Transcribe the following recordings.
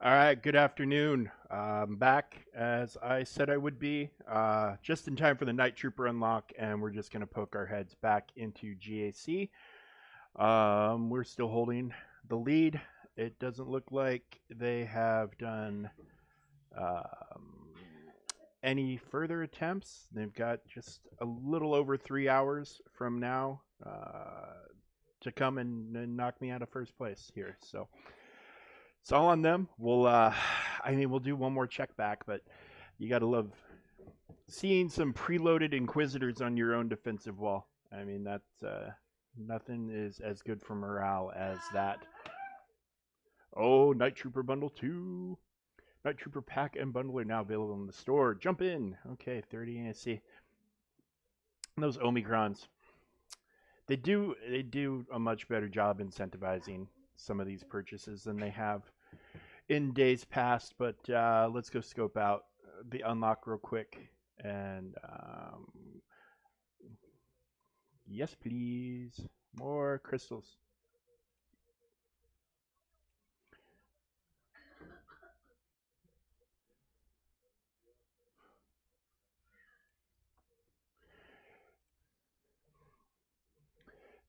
All right, good afternoon. Back as I said I would be, just in time for the Night Trooper unlock, and we're just going to poke our heads back into GAC. We're still holding the lead. It doesn't look like they have done um, any further attempts. They've got just a little over 3 hours from now to come and knock me out of first place here. So it's all on them. We'll do one more check back, but you got to love seeing some preloaded Inquisitors on your own defensive wall. I mean, that's nothing is as good for morale as that. Oh, Night Trooper Bundle 2. Night Trooper Pack and Bundle are now available in the store. Jump in. Okay, 30 I see. Those Omicrons. They do a much better job incentivizing some of these purchases than they have in days past, but let's go scope out the unlock real quick. And yes, please. More crystals.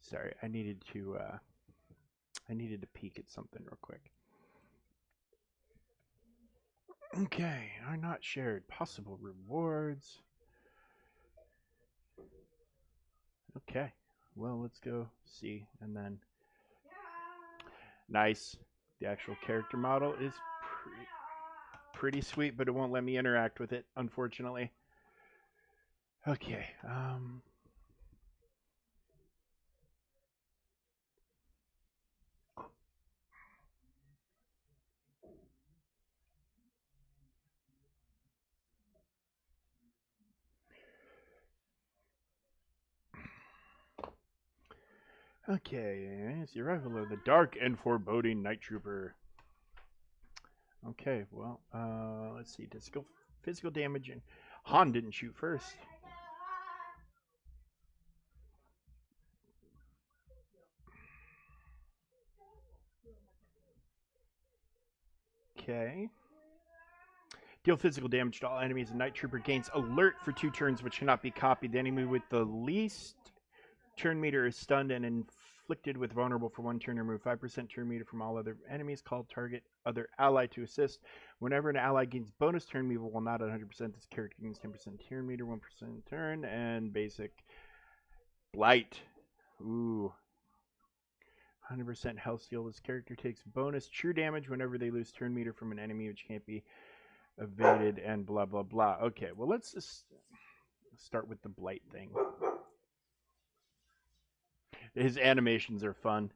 Sorry, I needed to peek at something real quick. Okay, are not shared. Possible rewards. Okay, well, let's go see. And then, nice. The actual character model is pretty sweet, but it won't let me interact with it, unfortunately. Okay, okay, it's the arrival of the dark and foreboding Night Trooper. Okay, well, let's see. Physical damage, and Han didn't shoot first. Okay. Deal physical damage to all enemies, and Night Trooper gains alert for 2 turns, which cannot be copied. The enemy with the least turn meter is stunned and inflicted with vulnerable for 1 turn. Remove 5% turn meter from all other enemies. Call target other ally to assist. Whenever an ally gains bonus turn meter while not at 100%, this character gains 10% turn meter, 1% turn, and basic blight. Ooh. 100% health steal. This character takes bonus true damage whenever they lose turn meter from an enemy, which can't be evaded, and blah blah blah. Okay, well, let's just start with the blight thing. His animations are fun.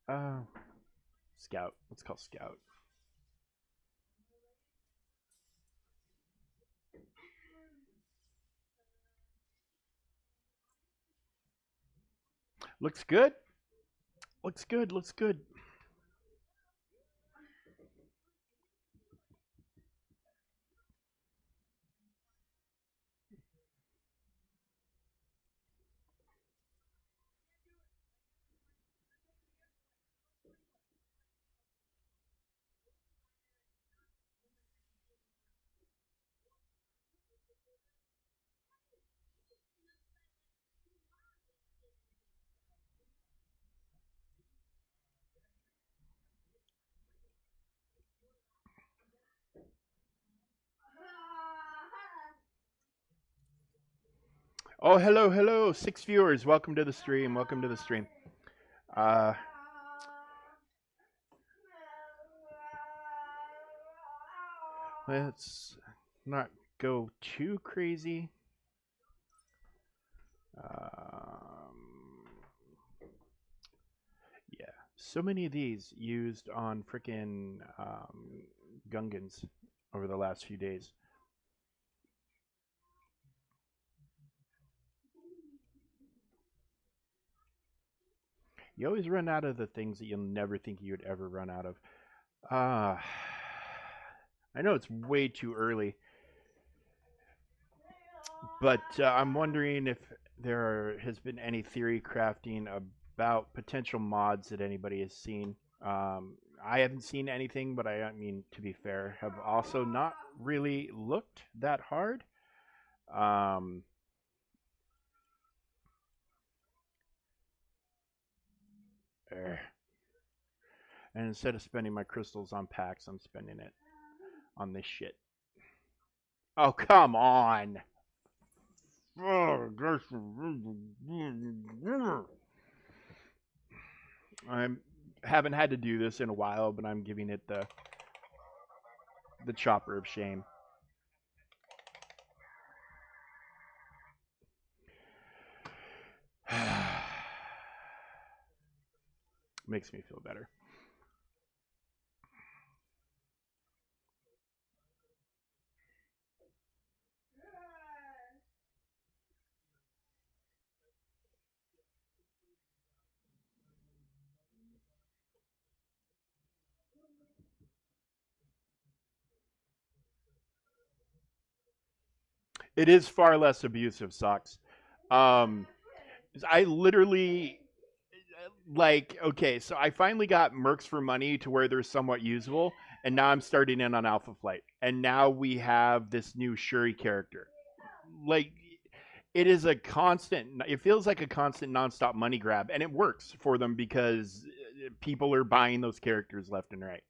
Uh, Scout. Let's call Scout. Looks good. Looks good. Looks good. Oh, hello, hello, 6 viewers. Welcome to the stream. Welcome to the stream. Uh, let's not go too crazy. Yeah, so many of these used on freaking Gungans over the last few days. You always run out of the things that you'll never think you'd ever run out of. Uh, I know it's way too early, but I'm wondering if has been any theory crafting about potential mods that anybody has seen. I haven't seen anything, but I mean, to be fair, have also not really looked that hard. Um, eh. And instead of spending my crystals on packs, I'm spending it on this shit. Oh, come on. I haven't had to do this in a while, but I'm giving it the chopper of shame. Makes me feel better. It is far less abusive, socks. Um, I literally like okay, so I finally got mercs for money to where they're somewhat usable, and now I'm starting in on Alpha Flight, and now we have this new Shuri character. Like it is a constant. It feels like a constant nonstop money grab, and it works for them because people are buying those characters left and right.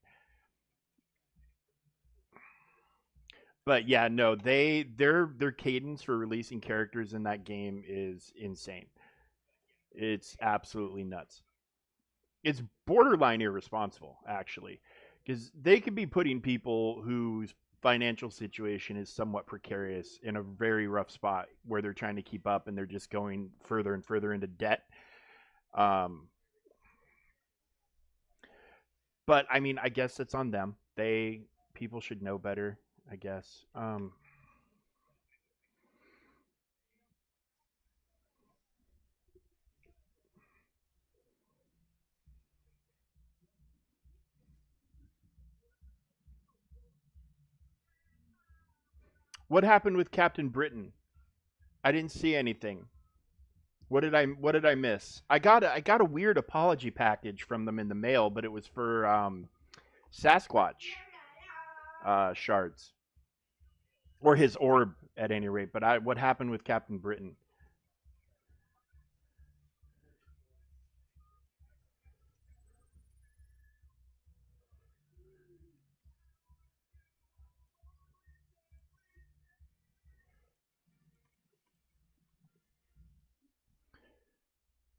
But yeah, no, their cadence for releasing characters in that game is insane. It's absolutely nuts. It's borderline irresponsible, actually, because they could be putting people whose financial situation is somewhat precarious in a very rough spot where they're trying to keep up and they're just going further and further into debt. Um, but I mean, I guess it's on them. People should know better, I guess. What happened with Captain Britain? I didn't see anything. What did I miss? I got a weird apology package from them in the mail, but it was for Sasquatch shards or his orb at any rate. But what happened with Captain Britain?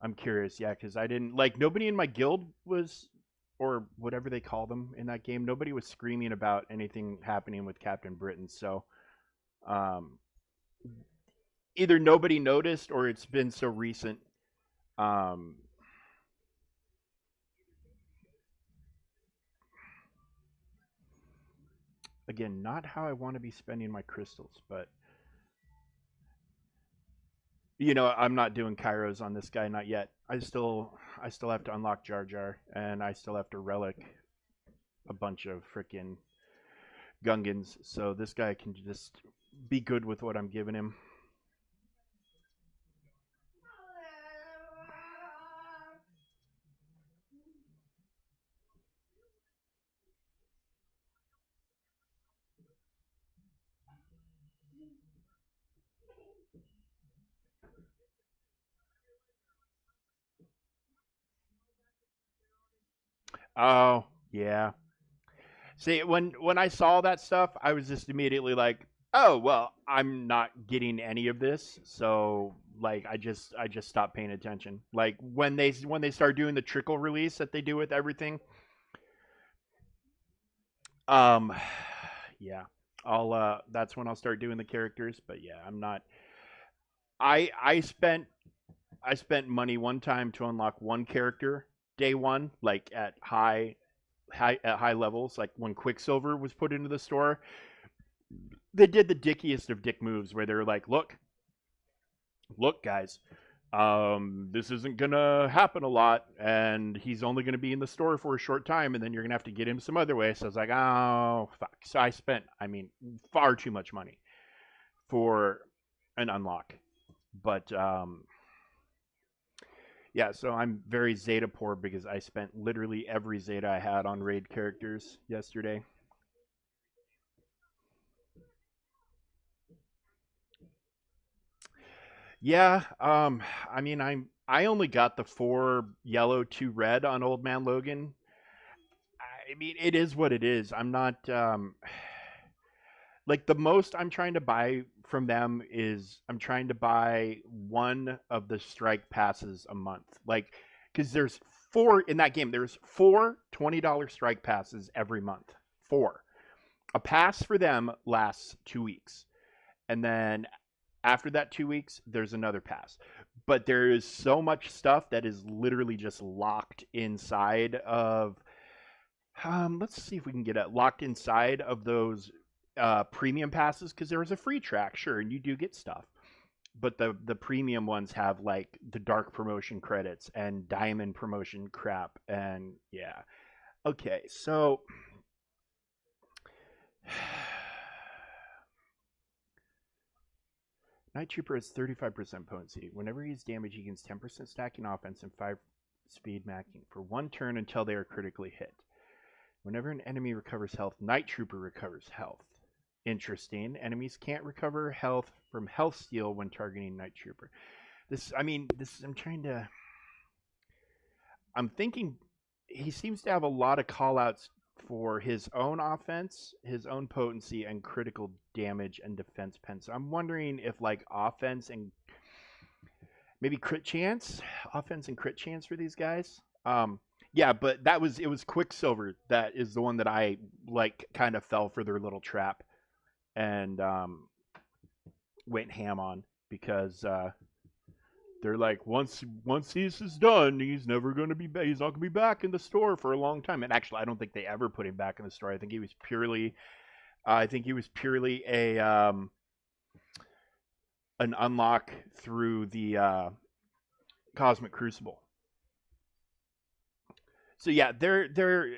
I'm curious, yeah, because I didn't like nobody in my guild was or whatever they call them in that game. Nobody was screaming about anything happening with Captain Britain. So um, either nobody noticed or it's been so recent. Um, Again, not how I want to be spending my crystals, but I'm not doing Kairos on this guy, not yet. I still have to unlock Jar Jar, and I still have to relic a bunch of freaking Gungans. So this guy can just be good with what I'm giving him. Oh yeah. See, when I saw that stuff, I was just immediately like, oh well, I'm not getting any of this. So like, I just stopped paying attention. Like when they start doing the trickle release that they do with everything. Um, yeah, I'll that's when I'll start doing the characters. But yeah, I'm not. I spent money one time to unlock one character day one, like at high levels, like when Quicksilver was put into the store. They did the dickiest of dick moves where they were like, look, guys, this isn't gonna happen a lot, and he's only gonna be in the store for a short time, and then you're gonna have to get him some other way. So I was like, oh fuck. So I spent, I mean, far too much money for an unlock. But yeah, so I'm very Zeta poor because I spent literally every Zeta I had on raid characters yesterday. Yeah, I mean, I only got the 4 yellow, 2 red on Old Man Logan. I mean, it is what it is. I'm not like the most I'm trying to buy from them is I'm trying to buy one of the strike passes a month. Like, because there's 4 in that game. There's 4 $20 strike passes every month. 4. A pass for them lasts 2 weeks, and then after that 2 weeks, there's another pass. But there is so much stuff that is literally just locked inside of. Let's see if we can get it locked inside of those premium passes because there was a free track, sure, and you do get stuff. But the premium ones have like the dark promotion credits and diamond promotion crap, and yeah. Okay, so Night Trooper has 35% potency. Whenever he is damaged, he gains 10% stacking offense and 5 speed macking for 1 turn until they are critically hit. Whenever an enemy recovers health, Night Trooper recovers health. Interesting. Enemies can't recover health from health steal when targeting Night Trooper. I'm trying to. I'm thinking he seems to have a lot of callouts for his own offense, his own potency, and critical damage and defense pen. So I'm wondering if like offense and maybe crit chance, offense and crit chance for these guys. Yeah, but it was Quicksilver that is the one that I like kind of fell for their little trap and went ham on because they're like once this is done, he's never going to be he's not going to be back in the store for a long time. And actually, I don't think they ever put him back in the store. I think he was purely a an unlock through the Cosmic Crucible. So yeah, they're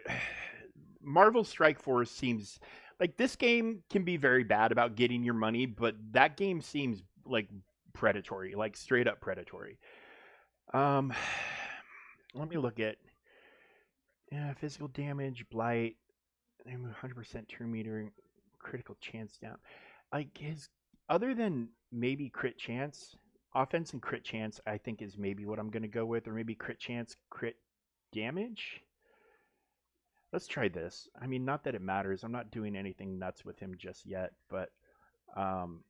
Marvel Strike Force seems like this game can be very bad about getting your money, but that game seems like predatory, like straight up predatory. Um, let me look at physical damage, blight, 100% turn meter, critical chance down. Like his other than maybe crit chance, offense and crit chance, I think is maybe what I'm gonna go with, or maybe crit chance, crit damage. Let's try this. I mean, not that it matters. I'm not doing anything nuts with him just yet, but um,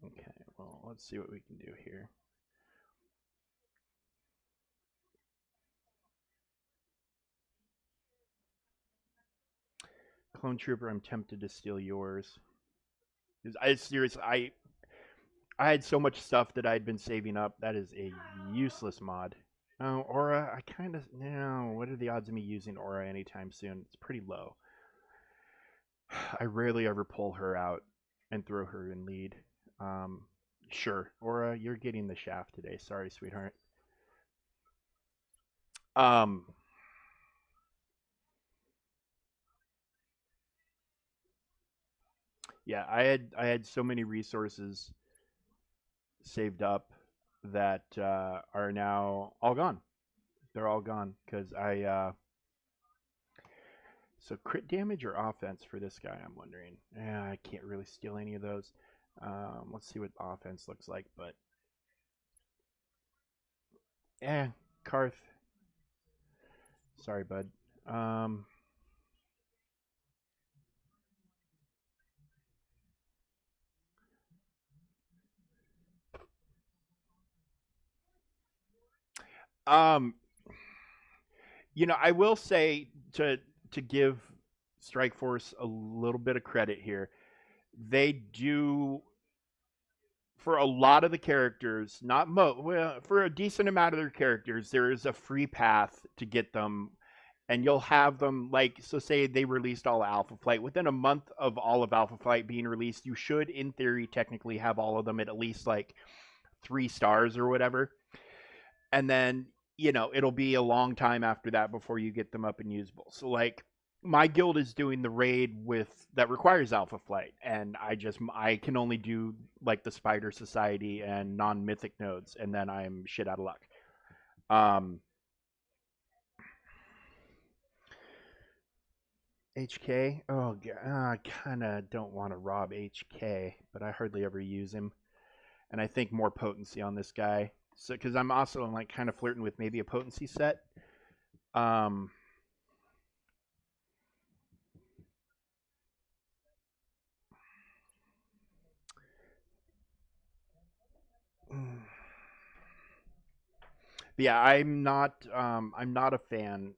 okay. Well, let's see what we can do here. Clone Trooper, I'm tempted to steal yours. I seriously, I had so much stuff that I'd been saving up. That is a useless mod. Oh, Aura, I kind of no. What are the odds of me using Aura anytime soon? It's pretty low. I rarely ever pull her out and throw her in lead. Um, sure, Aura, you're getting the shaft today. Sorry, sweetheart. Um, yeah, I had so many resources saved up that are now all gone. They're all gone because so crit damage or offense for this guy? I'm wondering. Yeah, I can't really steal any of those. Let's see what offense looks like, but Karth. Sorry, bud. Um, um, I will say to give Strike Force a little bit of credit here. They do for a lot of the characters, not well, for a decent amount of their characters, there is a free path to get them and you'll have them like, so say they released all Alpha Flight within a month of all of Alpha Flight being released, you should in theory technically have all of them at least like 3 stars or whatever. And then, it'll be a long time after that before you get them up and usable. So like my guild is doing the raid with that requires Alpha Flight, and I can only do like the Spider Society and non-mythic nodes, and then I'm shit out of luck. um HK. Oh, I kind of don't want to rob HK, but I hardly ever use him. And I think more potency on this guy. So, because I'm also like kind of flirting with maybe a potency set. Um, yeah, I'm not a fan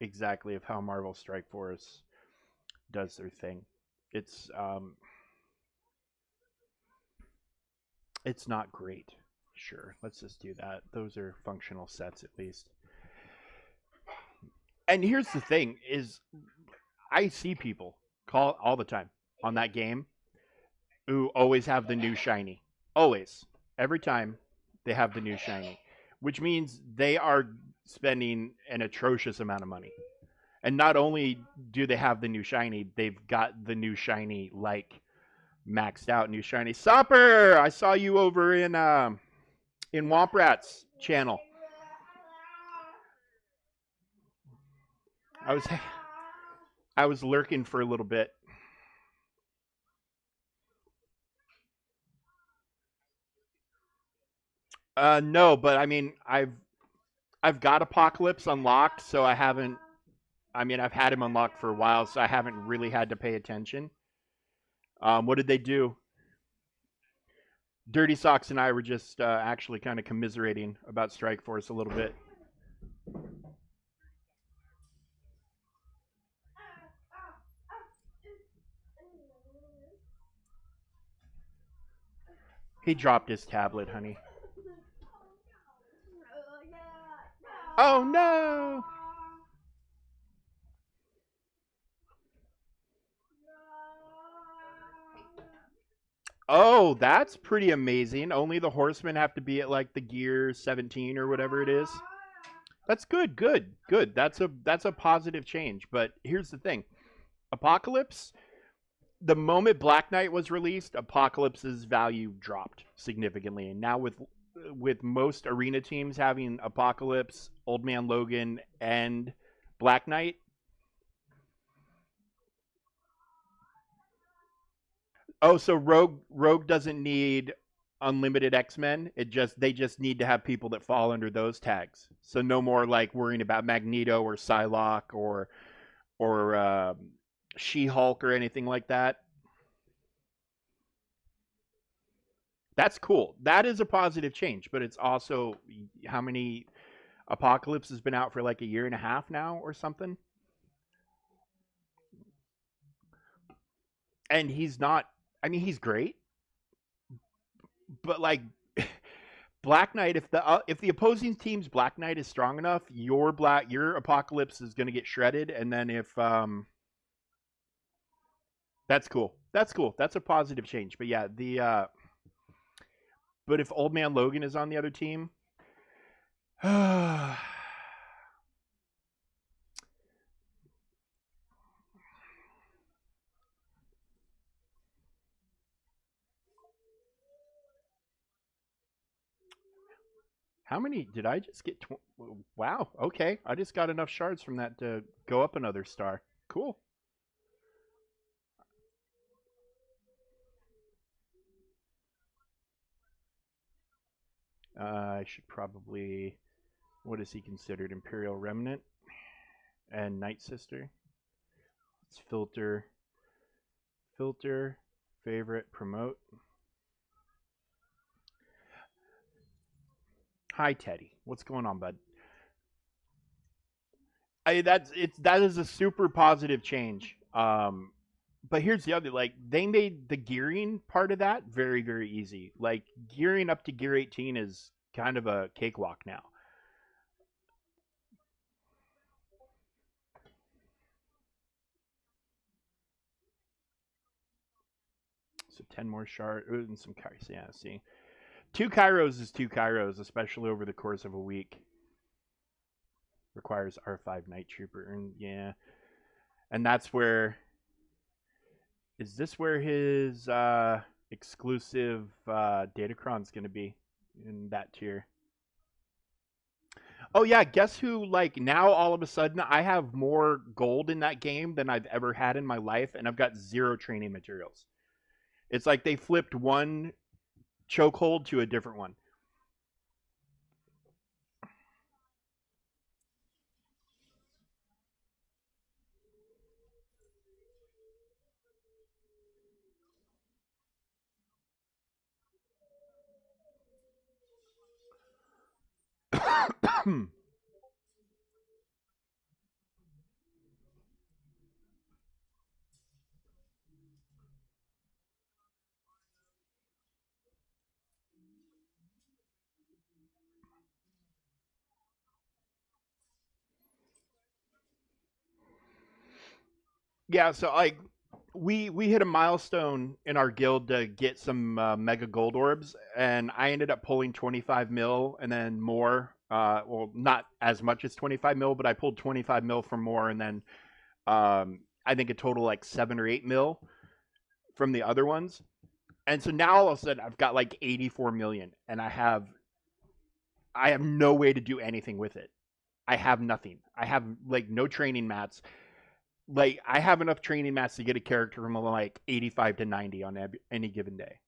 exactly of how Marvel Strike Force does their thing. It's um, it's not great. Sure, let's just do that. Those are functional sets at least. And here's the thing: is I see people call all the time on that game who always have the new shiny. Always. Every time they have the new shiny, which means they are spending an atrocious amount of money. And not only do they have the new shiny, they've got the new shiny like maxed out new shiny. Supper, I saw you over in Womp Rat's channel. I was I was lurking for a little bit. No, but I mean, I've got Apocalypse unlocked, so I haven't. I mean, I've had him unlocked for a while, so I haven't really had to pay attention. What did they do? Dirty Socks and I were just actually kind of commiserating about Strike Force a little bit. He dropped his tablet, honey. Oh no! Oh, that's pretty amazing. Only the horsemen have to be at like the gear 17 or whatever it is. That's good, good, good. That's a positive change. But here's the thing. Apocalypse, the moment Black Knight was released, Apocalypse's value dropped significantly. And now with most arena teams having Apocalypse, Old Man Logan, and Black Knight. Oh, so Rogue doesn't need unlimited X-Men. They just need to have people that fall under those tags. So no more like worrying about Magneto or Psylocke or She-Hulk or anything like that. That's cool. That is a positive change, but it's also how many Apocalypse has been out for like a year and a half now or something. And he's not, I mean, he's great, but like Black Knight, if the opposing team's Black Knight is strong enough, your Apocalypse is going to get shredded, and then if that's cool, that's cool, that's a positive change. But yeah, the but if Old Man Logan is on the other team, how many did I just get? Wow, okay, I just got enough shards from that to go up another star. Cool. I should probably. What is he considered? Imperial Remnant and Night Sister. Let's filter, favorite, promote. Hi, Teddy. What's going on, bud? That is a super positive change. But here's the other, like they made the gearing part of that very very easy. Like gearing up to gear 18 is kind of a cakewalk now. So 10 more shards and some kairos. Yeah, see. 2 kairos is 2 kairos, especially over the course of a week. Requires R5 Night Trooper. And yeah. And that's where. Is this where his exclusive Datacron's going to be in that tier? Oh yeah, guess who? Like now, all of a sudden, I have more gold in that game than I've ever had in my life, and I've got 0 training materials. It's like they flipped one chokehold to a different one. Yeah, so like we hit a milestone in our guild to get some mega gold orbs, and I ended up pulling 25 mil and then more. Well, not as much as 25 mil, but I pulled 25 mil for more, and then I think a total like 7 or 8 mil from the other ones. And so now all of a sudden I've got like 84 million, and I have no way to do anything with it. I have nothing. I have like no training mats. Like I have enough training mats to get a character from like 85 to 90 on any given day.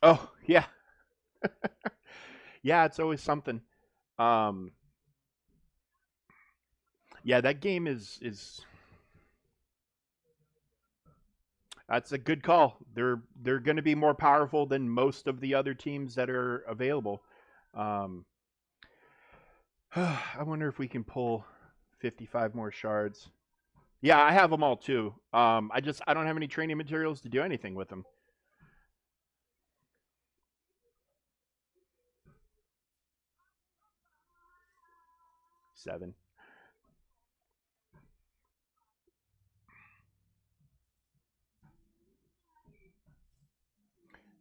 Oh yeah, yeah, it's always something. Um, yeah, that game is that's a good call. They're going to be more powerful than most of the other teams that are available. Um, I wonder if we can pull 55 more shards. Yeah, I have them all too. I don't have any training materials to do anything with them. 7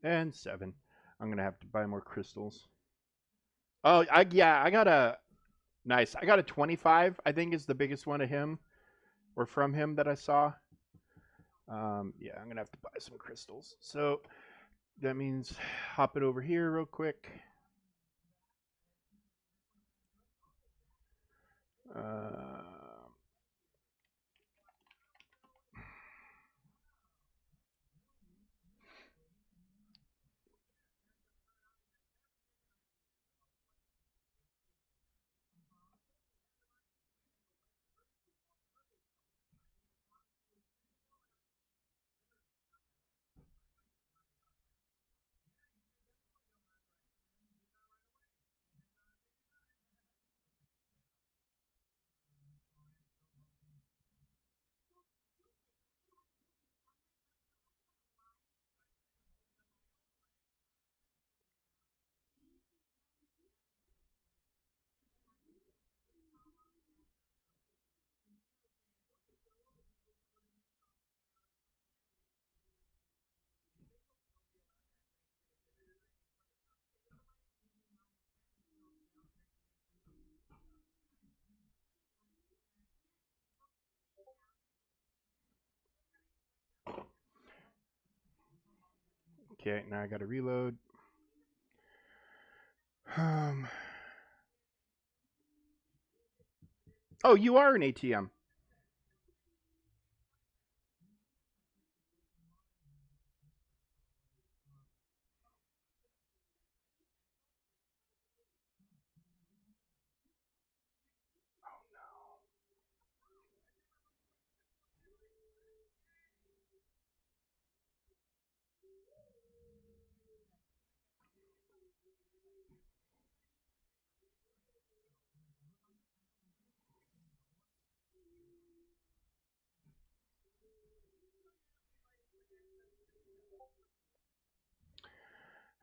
and 7. I'm gonna have to buy more crystals. Oh, I got a nice. I got a 25. I think is the biggest one of him or from him that I saw. Yeah, I'm gonna have to buy some crystals. So that means hop it over here real quick. Uh, okay, now I got to reload. Um, oh, you are an ATM.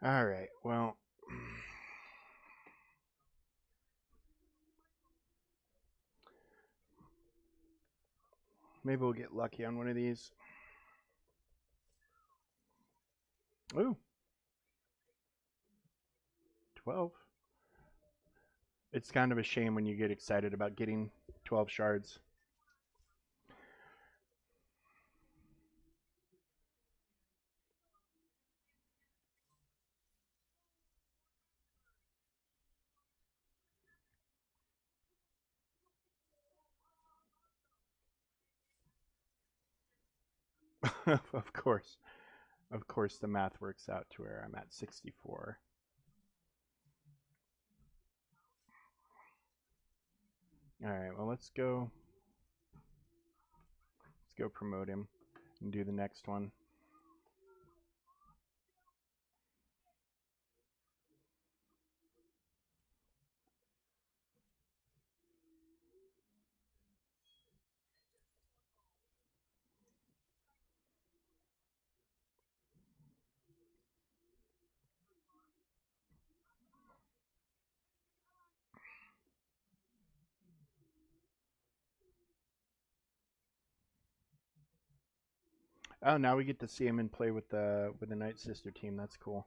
All right. Well, Maybe we'll get lucky on one of these. Ooh, 12. It's kind of a shame when you get excited about getting 12 shards. Of course. Of course, the math works out to where I'm at 64. All right, well, let's go. Let's go promote him and do the next one. Oh, now we get to see him and play with the Night Sister team. That's cool.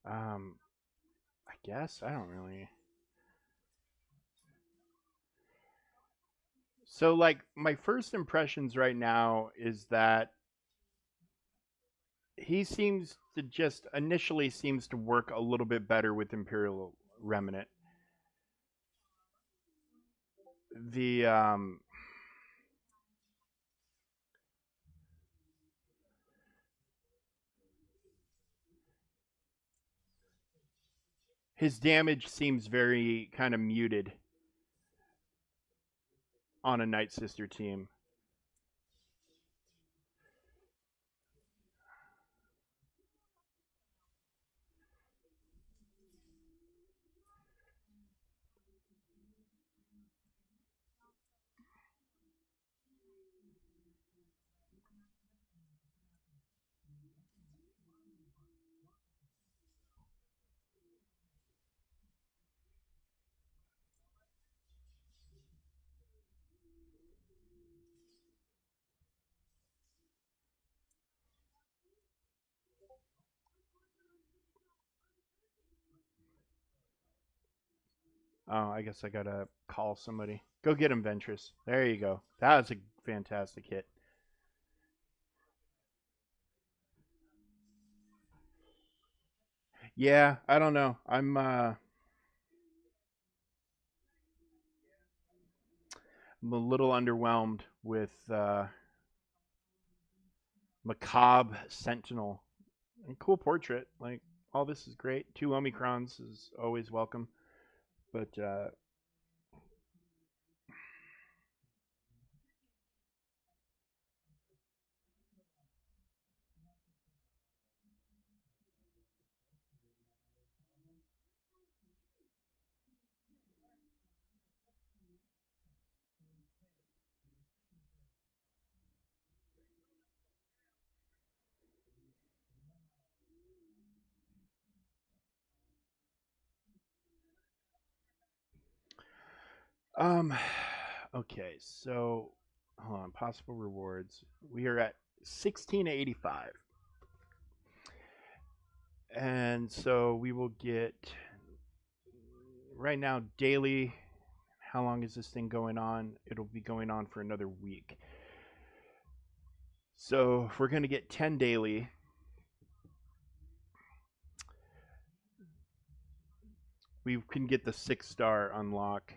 Um, I guess I don't really. So, like, my first impressions right now is that he seems to just initially seems to work a little bit better with Imperial Remnant. The his damage seems very kind of muted on a Night Sister team. Oh, I guess I gotta call somebody. Go get him, Ventress. There you go. That was a fantastic hit. Yeah, I don't know. I'm a little underwhelmed with Macabre Sentinel. And cool portrait. Like, all this is great. 2 Omicrons is always welcome. But um okay, so hold on, possible rewards. We are at 1685. And so we will get right now daily. How long is this thing going on? It'll be going on for another week. So if we're going to get 10 daily, we can get the 6-star unlock.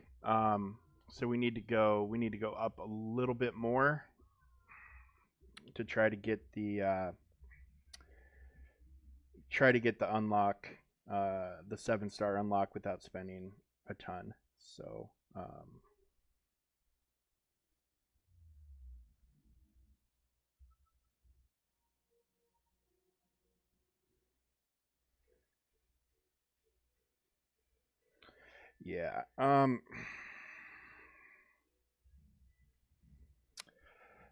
So we need to go up a little bit more to try to get the unlock, the 7-star unlock without spending a ton. So Yeah.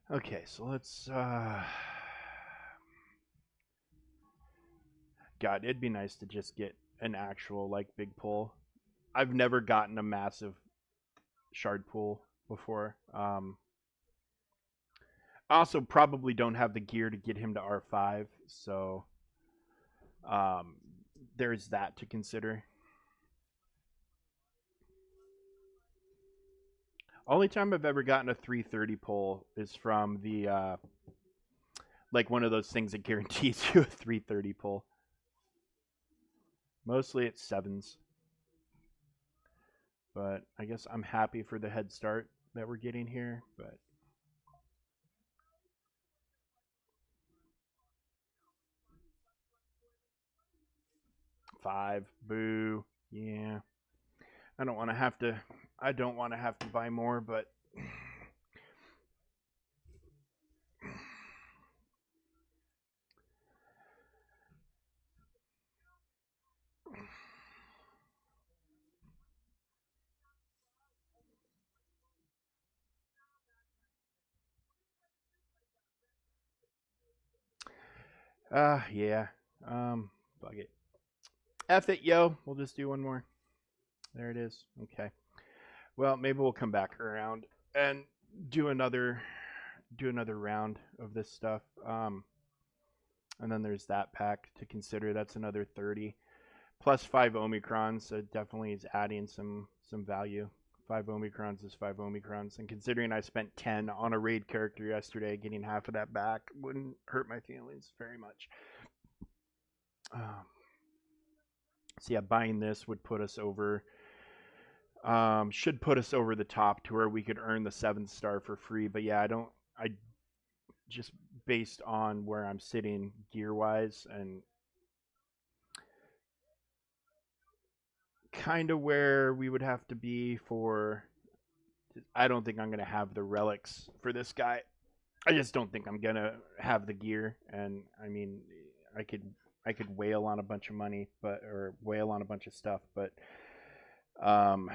Okay, so let's God, it'd be nice to just get an actual like big pull. I've never gotten a massive shard pool before. I also probably don't have the gear to get him to R5, so um, there's that to consider. Only time I've ever gotten a 330 pull is from the like one of those things that guarantees you a 330 pull. Mostly it's sevens, but I guess I'm happy for the head start that we're getting here. But 5, boo, yeah. I don't want to have to. I don't want to have to buy more, but yeah. Bug it. F it, yo. We'll just do one more. There it is. Okay. Well, maybe we'll come back around and do another round of this stuff. And then there's that pack to consider. That's another 30 plus 5 Omicrons. So it definitely is adding some value. 5 Omicrons is 5 Omicrons, and considering I spent 10 on a raid character yesterday, getting half of that back wouldn't hurt my feelings very much. So yeah, buying this would put us over. Should put us over the top to where we could earn the 7-star for free. But yeah, I just based on where I'm sitting gear wise and kind of where we would have to be for. I don't think I'm gonna have the relics for this guy. I just don't think I'm gonna have the gear. And I mean, I could I could whale on a bunch of money, but or whale on a bunch of stuff, but um,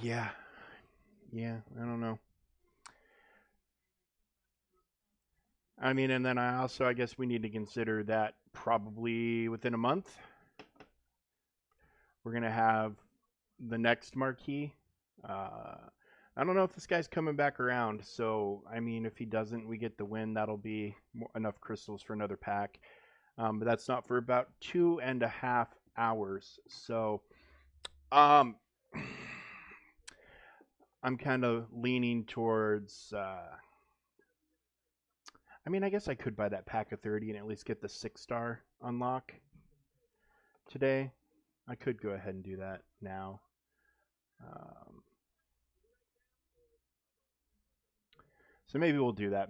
yeah, yeah. I don't know. I mean, and then I guess we need to consider that probably within a month we're gonna have the next marquee. Uh, I don't know if this guy's coming back around. So I mean, if he doesn't, we get the win. That'll be enough crystals for another pack. But that's not for about 2.5 hours. So um, I'm kind of leaning towards. I mean, I guess I could buy that pack of 30 and at least get the 6-star unlock today. I could go ahead and do that now. Um, so maybe we'll do that.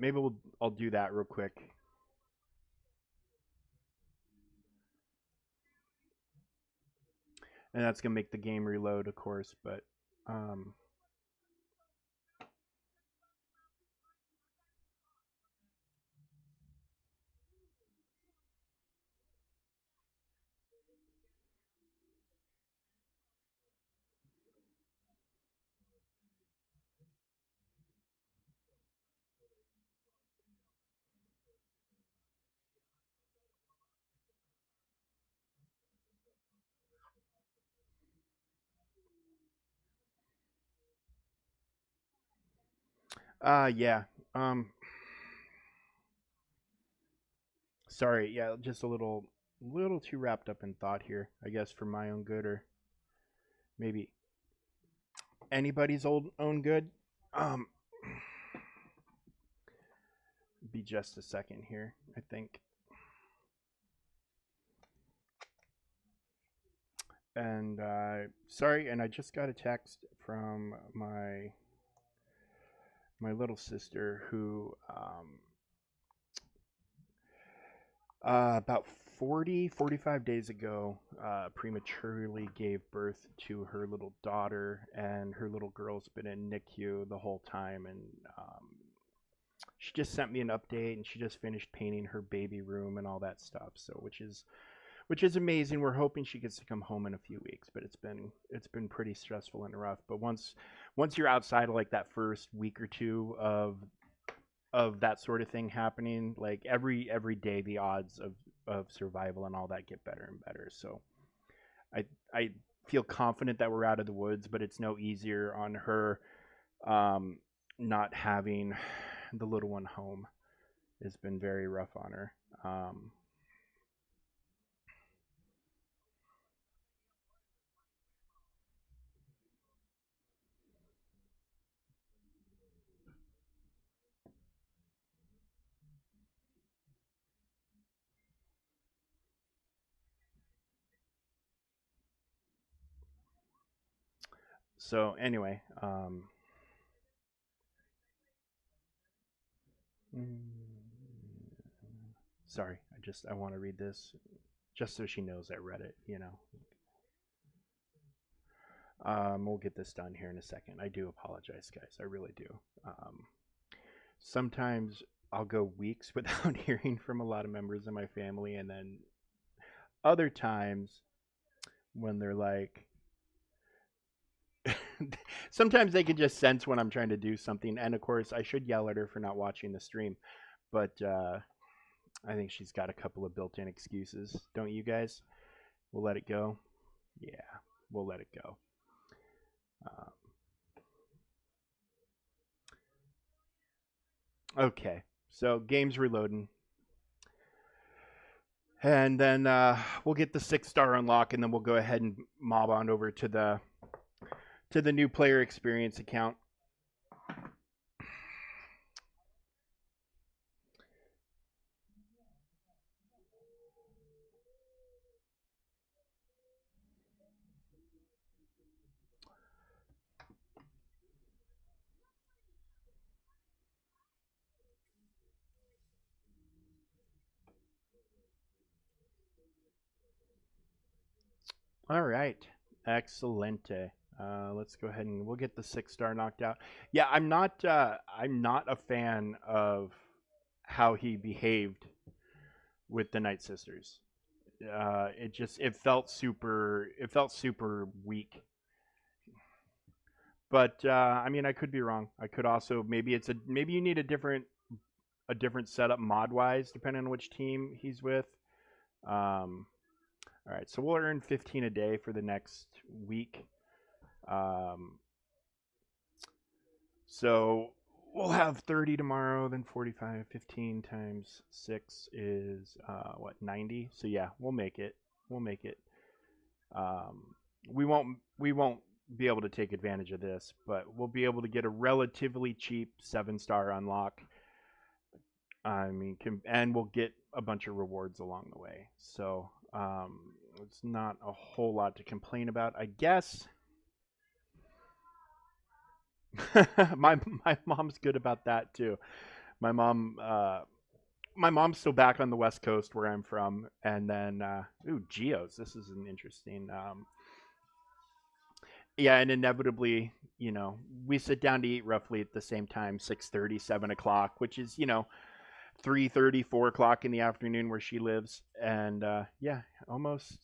I'll do that real quick. And that's gonna make the game reload, of course. But um, yeah. Um, sorry. Yeah, just a little too wrapped up in thought here. I guess for my own good, or maybe anybody's own good. Um, be just a second here. I think. And sorry, and I just got a text from my little sister who about 45 days ago prematurely gave birth to her little daughter, and her little girl's been in NICU the whole time. And she just sent me an update, and she just finished painting her baby room and all that stuff. So which is amazing. We're hoping she gets to come home in a few weeks, but it's been pretty stressful and rough. But once you're outside of like that first week or two of that sort of thing happening, like every day the odds of survival and all that get better and better. So I feel confident that we're out of the woods, but it's no easier on her um, not having the little one home. It's been very rough on her. So anyway, sorry, I want to read this just so she knows I read it. We'll get this done here in a second. I do apologize, guys. I really do. Um, Sometimes I'll go weeks without hearing from a lot of members of my family, and then other times when they're like, sometimes they can just sense when I'm trying to do something. And of course, I should yell at her for not watching the stream, but I think she's got a couple of built in excuses. Don't you guys? We'll let it go. Yeah, we'll let it go. Um, okay, so game's reloading. And then we'll get the 6-star unlock, and then we'll go ahead and mob on over to the new player experience account. All right, excelente. Let's go ahead and we'll get the 6-star knocked out. Yeah, I'm not a fan of how he behaved with the Night Sisters. It felt super weak. But I mean, I could be wrong. I could also, maybe you need a different setup mod wise depending on which team he's with. Um, all right, so we'll earn 15 a day for the next week. Um, so we'll have 30 tomorrow, then 45, 15 times 6 is what, 90? So yeah, we'll make it. We'll make it. We won't be able to take advantage of this, but we'll be able to get a relatively cheap 7-star unlock. I mean, and we'll get a bunch of rewards along the way. So it's not a whole lot to complain about, I guess. My mom's good about that too. My mom my mom's still back on the West Coast where I'm from, and then geos. This is an interesting. Yeah, and inevitably, we sit down to eat roughly at the same time, 6:30, 7 o'clock, which is 3:30, 4 o'clock in the afternoon where she lives, and yeah, almost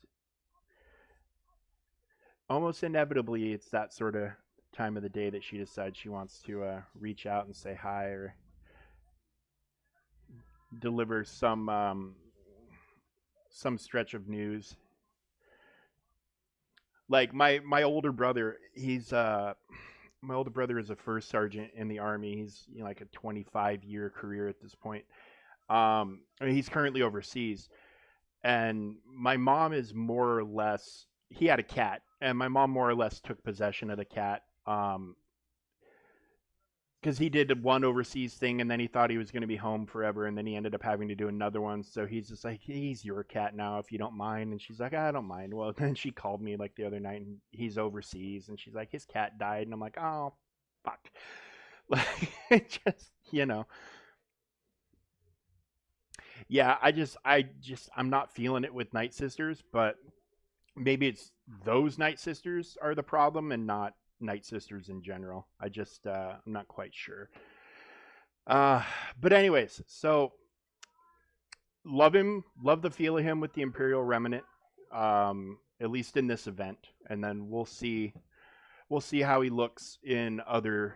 inevitably, it's that sort of time of the day that she decides she wants to reach out and say hi or deliver some stretch of news. Like my older brother, my older brother is a first sergeant in the army. He's like a 25-year career at this point. I mean, he's currently overseas, and my mom is more or less. He had a cat, and my mom more or less took possession of the cat. because he did one overseas thing and then he thought he was going to be home forever and then he ended up having to do another one. So he's just like, he's your cat now if you don't mind. And she's like, I don't mind. Well, then she called me like the other night and he's overseas and she's like, his cat died. And I'm like, oh, fuck. Like, it just, yeah, I'm not feeling it with Night Sisters, but maybe it's those Night Sisters are the problem and not Night Sisters in general. I'm not quite sure. Uh, but anyways, so love him, love the feel of him with the Imperial Remnant, at least in this event, and then we'll see how he looks in other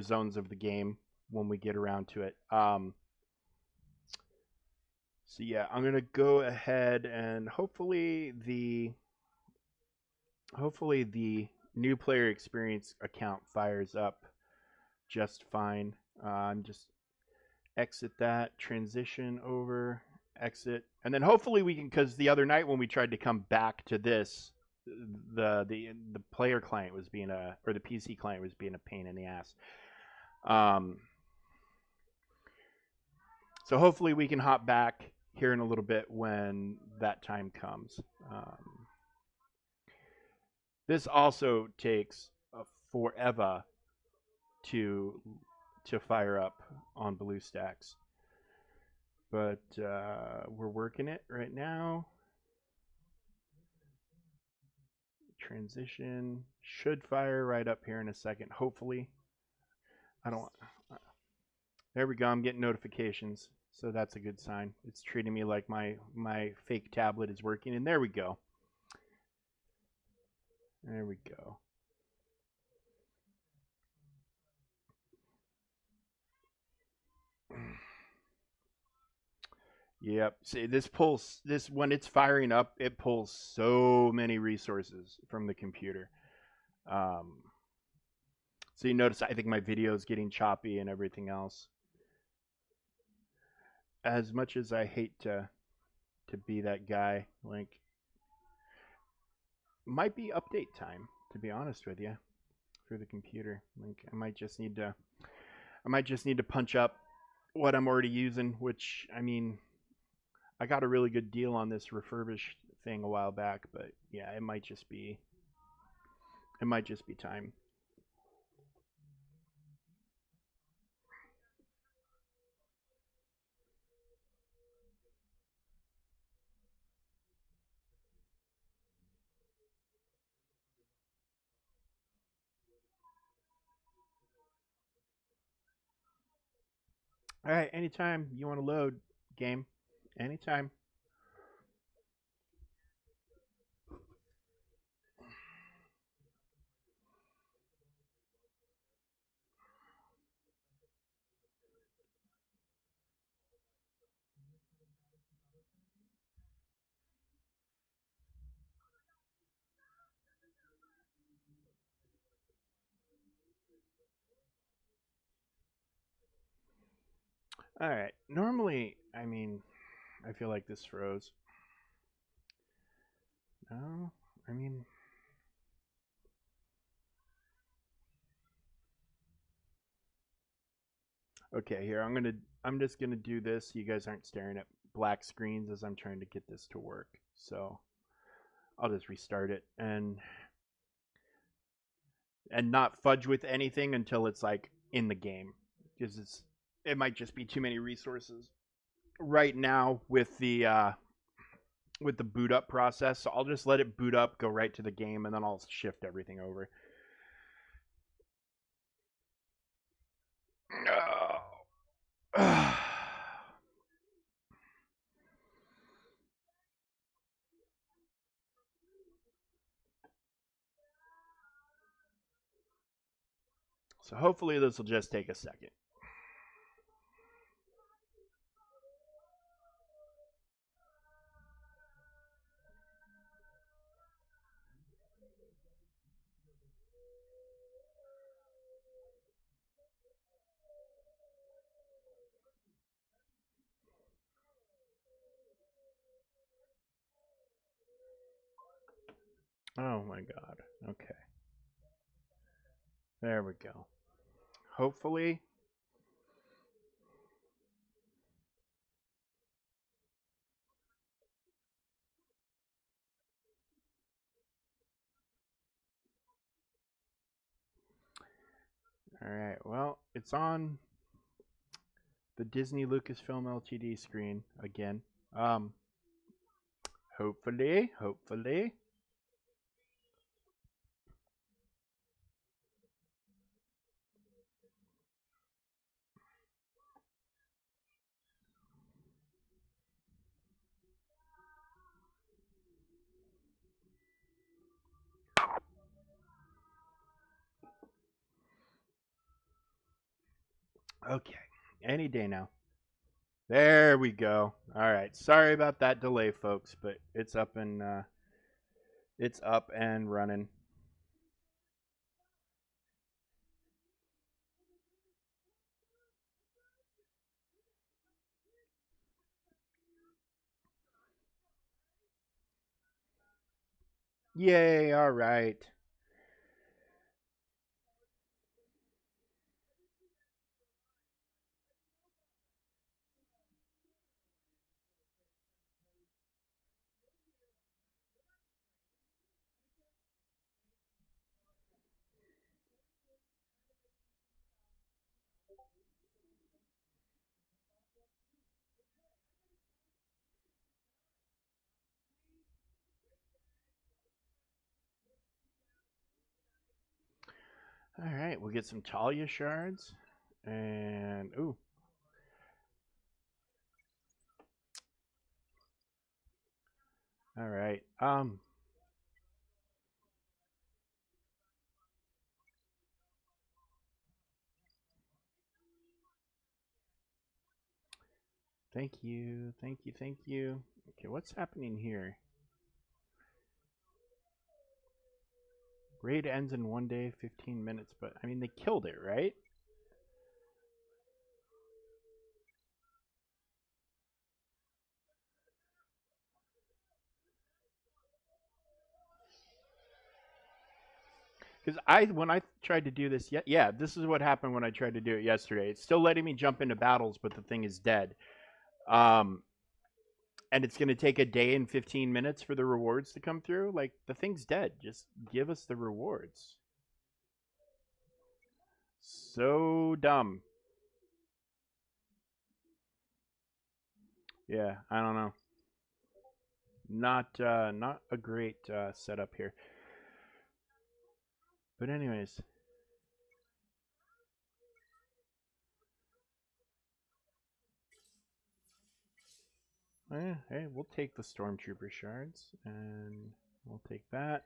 zones of the game when we get around to it. So yeah, I'm gonna go ahead and hopefully the new player experience account fires up just fine. I'm just exit that, transition over, exit, and then hopefully we can. Because the other night when we tried to come back to this, the player client was being or the PC client was being a pain in the ass. Um, so hopefully we can hop back here in a little bit when that time comes. This also takes forever to fire up on BlueStacks, but we're working it right now. Transition should fire right up here in a second. Hopefully, I don't. There we go. I'm getting notifications, so that's a good sign. It's treating me like my fake tablet is working, and there we go. There we go. Yep. See, this when it's firing up, it pulls so many resources from the computer. Um, so you notice I think my video is getting choppy and everything else. As much as I hate to be that guy, like might be update time to be honest with you for the computer. Like I might just need to punch up what I'm already using, which I mean I got a really good deal on this refurbished thing a while back, but yeah, it might just be time. All right, anytime you want to load game, anytime. All right. Normally, I mean, I feel like this froze. No, I mean, okay. Here, I'm just gonna do this. So you guys aren't staring at black screens as I'm trying to get this to work. So I'll just restart it and not fudge with anything until it's like in the game, because it might just be too many resources right now with the boot up process. So I'll just let it boot up, go right to the game, and then I'll shift everything over. So hopefully this will just take a second. Oh my god. Okay. There we go. hopefully. All right. Well, it's on the Disney Lucasfilm Ltd screen again. Um, hopefully. Okay. Any day now. There we go. All right. Sorry about that delay, folks, but it's up and running. Yay! All right. All right. We'll get some Talia shards, and ooh. All right. Thank you. Thank you. Thank you. Okay, what's happening here? Raid ends in 1 day, 15 minutes, but I mean, they killed it, right? Because when I tried to do this, yeah, this is what happened when I tried to do it yesterday. It's still letting me jump into battles, but the thing is dead. Um, and it's going to take 1 day and 15 minutes for the rewards to come through. Like, the thing's dead. Just give us the rewards. So dumb. Yeah, I don't know. Not a great setup here. But anyways, hey, we'll take the stormtrooper shards, and we'll take that.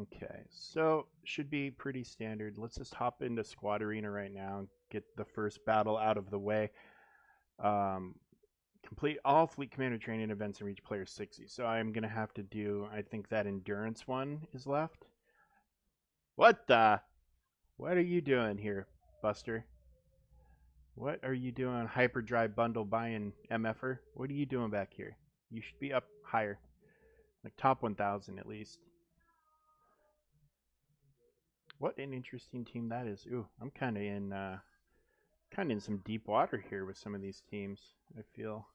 Okay, so should be pretty standard. Let's just hop into Squad Arena right now and get the first battle out of the way. Um, complete all fleet commander training events and reach player 60. So I'm gonna have to do. I think that endurance one is left. What the? What are you doing here, Buster? What are you doing, hyperdrive bundle buying MFer? What are you doing back here? You should be up higher, like top 1,000 at least. What an interesting team that is. Ooh, I'm kind of in some deep water here with some of these teams. I feel.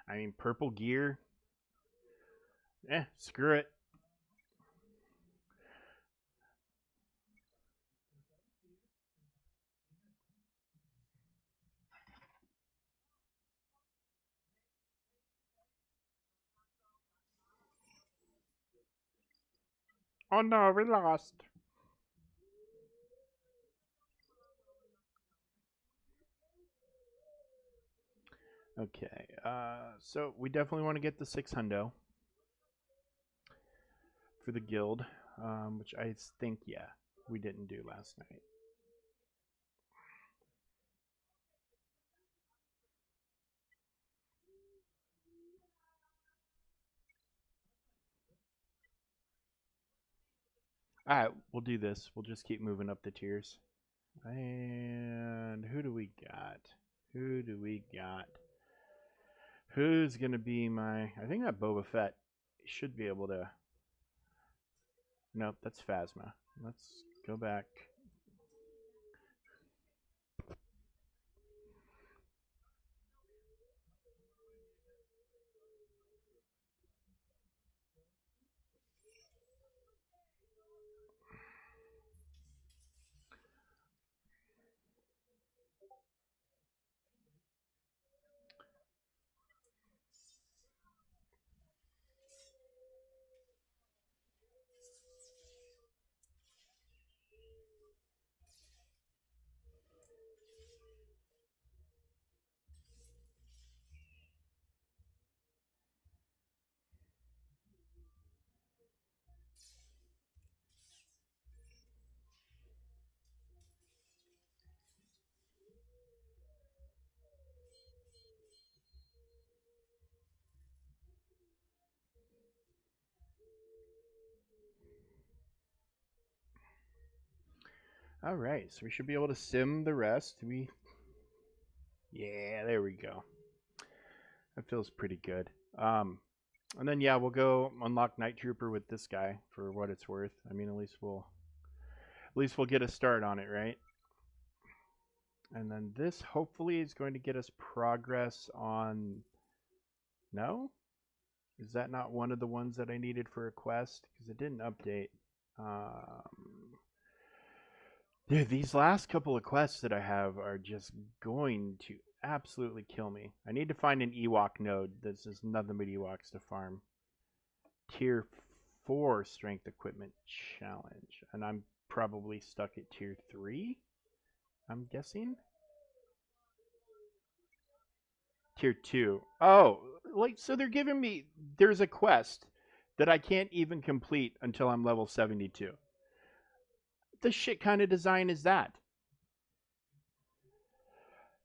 I mean, purple gear. Screw it. Oh no, we lost. Okay, so we definitely want to get the 600 for the guild, which I think, yeah, we didn't do last night. All right, we'll do this. We'll just keep moving up the tiers. And who do we got? Who do we got? Who's gonna be my? I think that Boba Fett should be able to. Nope, that's Phasma. Let's go back. All right, so we should be able to sim the rest. Yeah, there we go. That feels pretty good. And then yeah, we'll go unlock Night Trooper with this guy for what it's worth. I mean, at least we'll get a start on it, right? And then this hopefully is going to get us progress on. No, is that not one of the ones that I needed for a quest? Because it didn't update. Dude, these last couple of quests that I have are just going to absolutely kill me. I need to find an Ewok node. This is nothing but Ewoks to farm. Tier 4 strength equipment challenge. And I'm probably stuck at tier 3, I'm guessing. Tier 2. Oh, like, so they're giving me. There's a quest that I can't even complete until I'm level 72. What the shit kind of design is that?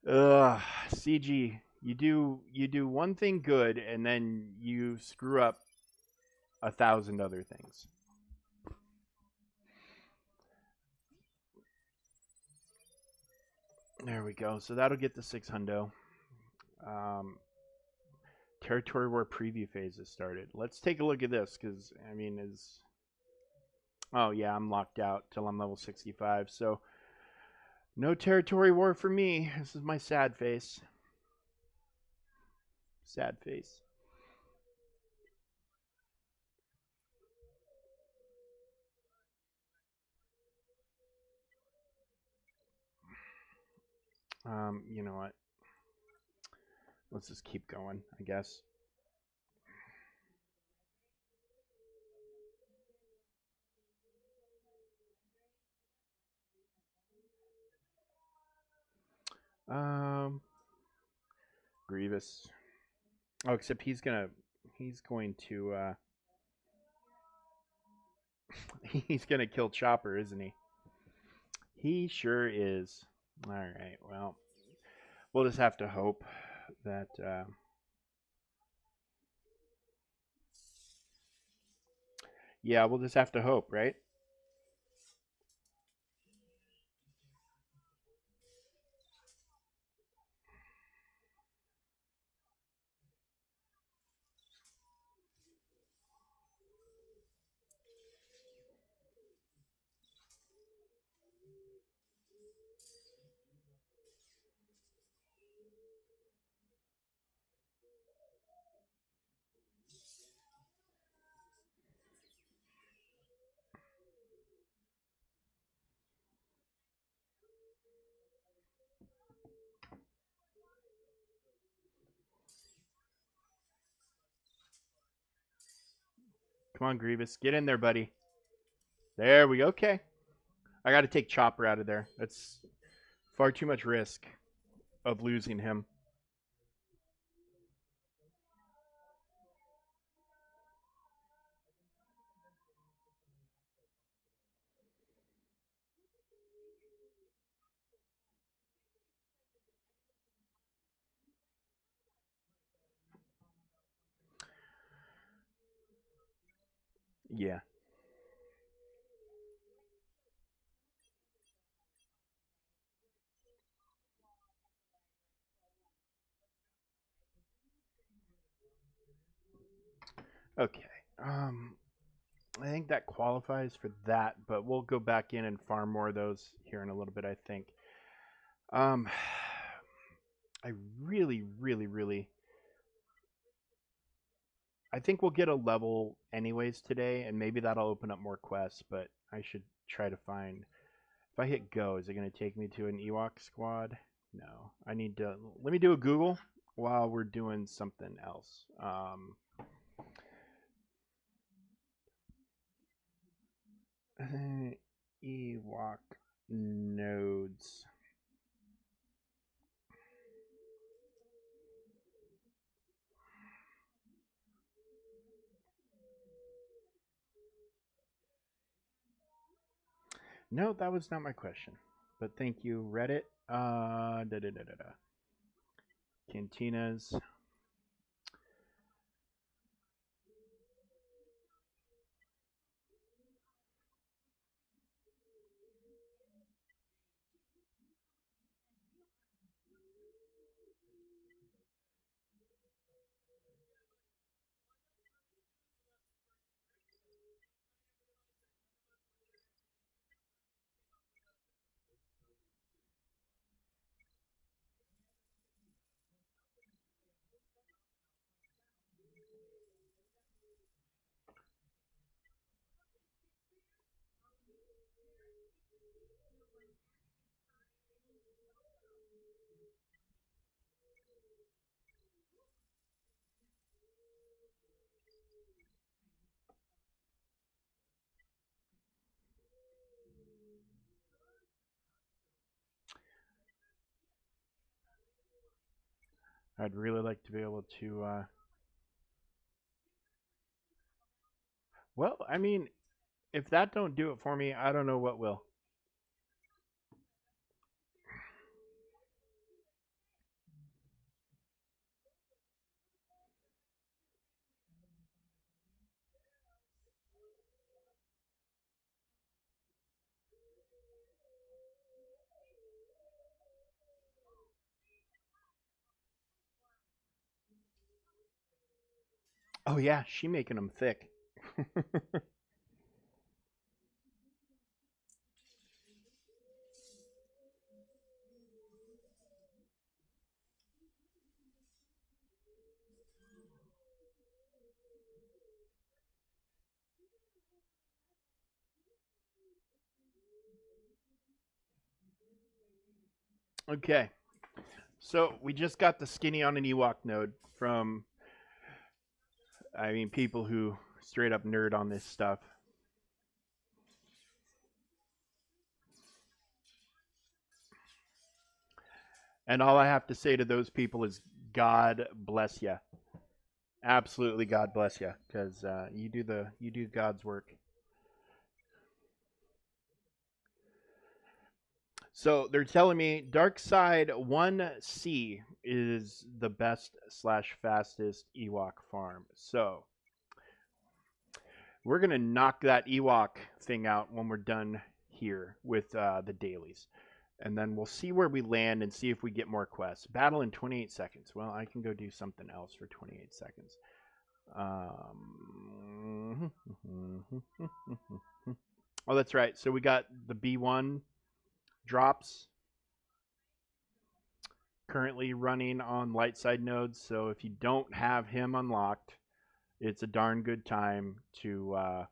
Ugh, CG. You do one thing good and then you screw up 1,000 other things. There we go. So that'll get the 600. Um, territory war preview phase has started. Let's take a look at this because I mean, is oh yeah, I'm locked out till I'm level 65. So no territory war for me. This is my sad face. Sad face. You know what? Let's just keep going, I guess. Um, Grievous. Oh, except he's going to he's gonna kill Chopper, isn't he? He sure is. All right. Well, we'll just have to hope that. Yeah, we'll just have to hope, right? Come on, Grievous, get in there, buddy. There we go. Okay. I got to take Chopper out of there. That's far too much risk of losing him. Yeah. Okay. I think that qualifies for that, but we'll go back in and farm more of those here in a little bit, I think. Um, I really, really, really. I think we'll get a level anyways today, and maybe that'll open up more quests, but I should try to find. If I hit go, is it going to take me to an Ewok squad? No. I need to. Let me do a Google while we're doing something else. Ewok nodes. No, that was not my question. But thank you, Reddit. Da da da da da. Cantinas. I'd really like to be able to. Well, I mean, if that don't do it for me, I don't know what will. Oh yeah, she making them thick. Okay, so we just got the skinny on an Ewok node from, I mean, people who straight up nerd on this stuff. And all I have to say to those people is, God bless you. Absolutely, God bless you, because you do God's work. So they're telling me Dark Side 1C is the best slash fastest Ewok farm. So we're gonna knock that Ewok thing out when we're done here with the dailies, and then we'll see where we land and see if we get more quests. Battle in 28 seconds. Well, I can go do something else for 28 seconds. Oh, that's right. So we got the B1 drops currently running on light side nodes. So if you don't have him unlocked, it's a darn good time to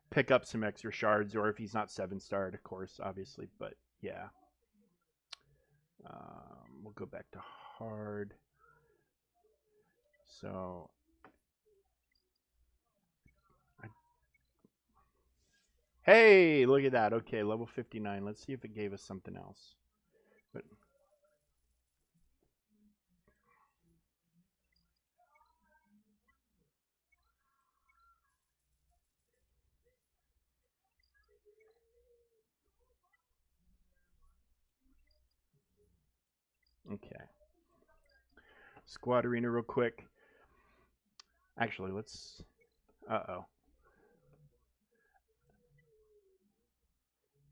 pick up some extra shards, or if he's not 7-starred, of course, obviously. But yeah, we'll go back to hard. So hey, look at that. Okay, level 59. Let's see if it gave us something else. But okay, squad arena real quick. Actually, let's. Uh-oh.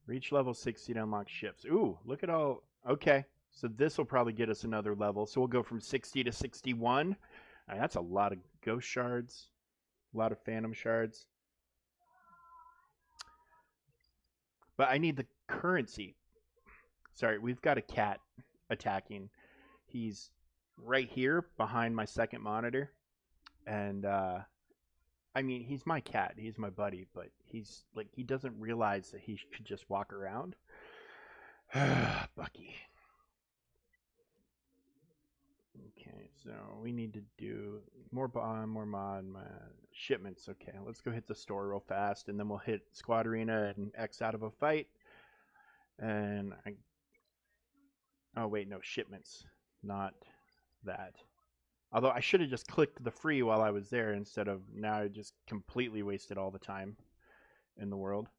Reach level 60 to unlock ships. Ooh, look at all. Okay, so this will probably get us another level. So we'll go from 60 to 61. Right, that's a lot of ghost shards. A lot of phantom shards. But I need the currency. Sorry, we've got a cat attacking. He's right here behind my second monitor. And I mean, he's my cat. He's my buddy, but he's like he doesn't realize that he could just walk around. Bucky. Okay, so we need to do more bond, more mod, shipments. Okay, let's go hit the store real fast, and then we'll hit Squad Arena and X out of a fight. And oh wait, no, shipments, not that. Although I should have just clicked the free while I was there instead of now I just completely wasted all the time in the world.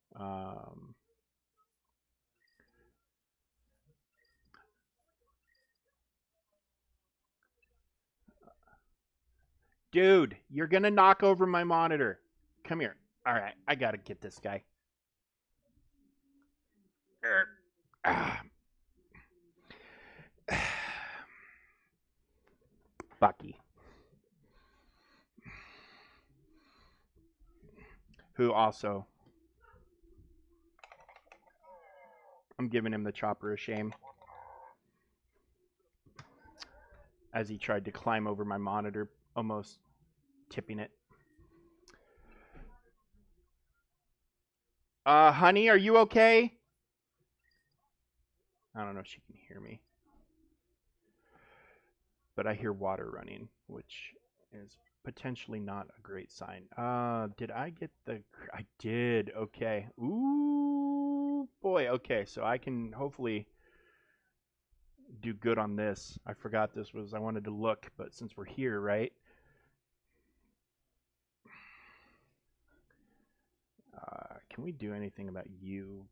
Dude, you're gonna knock over my monitor. Come here. All right, I gotta get this guy. Bucky, who also, I'm giving him the chopper of shame as he tried to climb over my monitor, almost tipping it. Honey, are you okay? I don't know if she can hear me. But I hear water running, which is potentially not a great sign. Did I get the... I did. Okay. Ooh, boy. Okay, so I can hopefully do good on this. I forgot this was... I wanted to look, but since we're here, right? Can we do anything about you?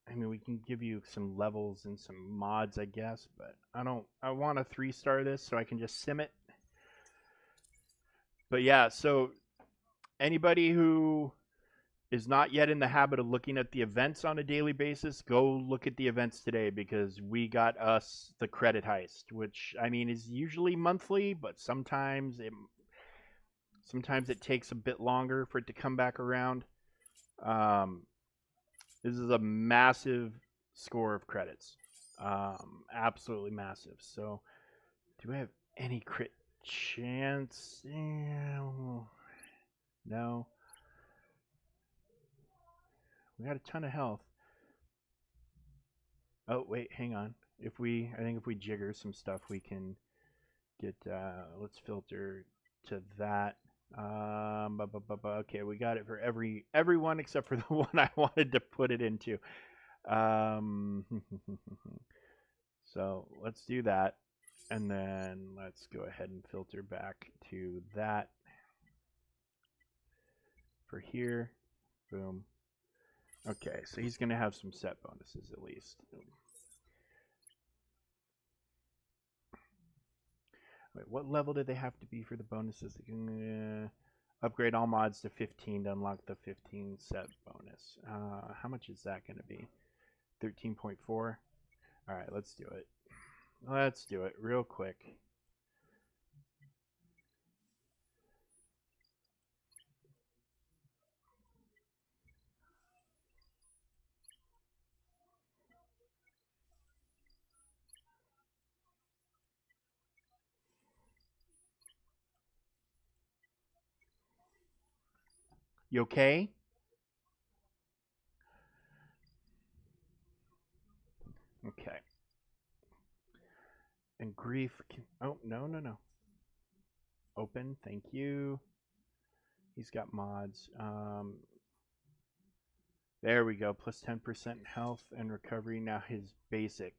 I mean, we can give you some levels and some mods, I guess, but I don't... I want to 3-star this so I can just sim it. But yeah, so anybody who is not yet in the habit of looking at the events on a daily basis, go look at the events today because we got us the credit heist, which I mean is usually monthly, but sometimes it takes a bit longer for it to come back around. This is a massive score of credits, absolutely massive. So, do I have any crit chance? No. We got a ton of health. Oh wait, hang on. I think if we jigger some stuff, we can get. Let's filter to that. Okay, we got it for everyone except for the one I wanted to put it into. So let's do that, and then let's go ahead and filter back to that for here. Boom. Okay, so he's gonna have some set bonuses at least. Wait, what level did they have to be for the bonuses? Upgrade all mods to 15 to unlock the 15 set bonus. How much is that going to be? 13.4? All right, let's do it. Let's do it real quick. You okay? Okay. And grief can... Oh, no. Open, thank you. He's got mods. There we go. Plus 10% health and recovery. Now his basic.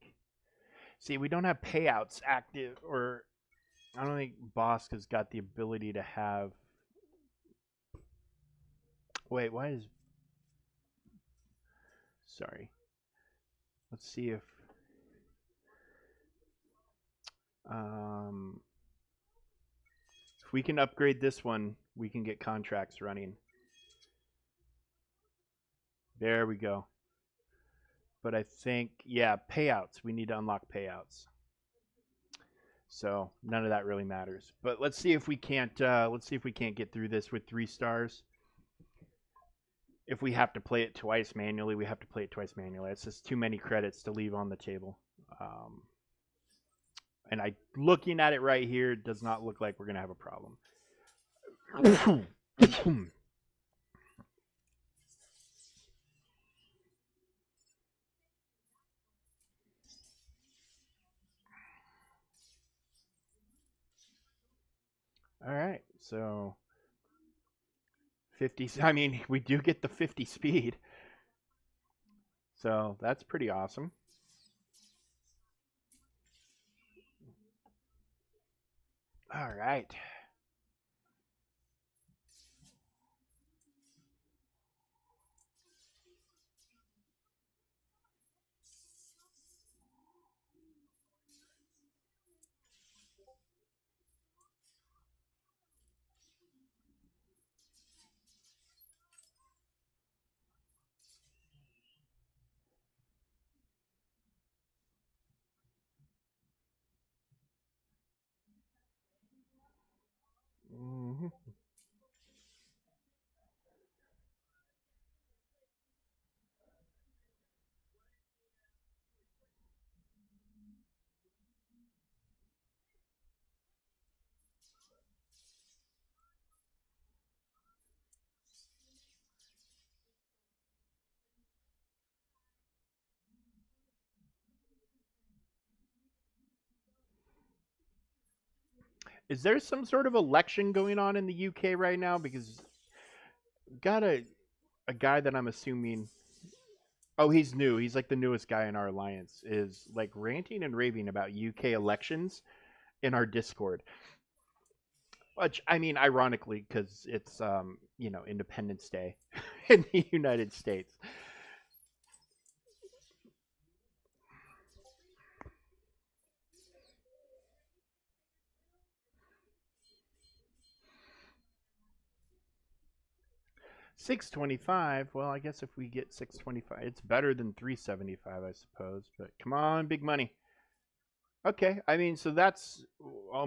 See, we don't have payouts active, or I don't think Bosk has got the ability to have... Wait, why is... Sorry. Let's see if... if we can upgrade this one, we can get contracts running. There we go. But I think, yeah, payouts. We need to unlock payouts. So none of that really matters. But let's see if we can't. Let's see if we can't get through this with 3 stars. If we have to play it twice manually, we have to play it twice manually. It's just too many credits to leave on the table. Um, and I, looking at it right here, it does not look like we're gonna have a problem. All right, so 50. I mean, we do get the 50 speed, so that's pretty awesome. All right. Mhm. Is there some sort of election going on in the UK right now? Because got a guy that I'm assuming. Oh, he's new. He's like the newest guy in our alliance. Is like ranting and raving about UK elections in our Discord. Which I mean, ironically, because it's Independence Day in the United States. 625. Well, I guess if we get 625, it's better than 375, I suppose. But come on, big money. Okay, I mean, so that's what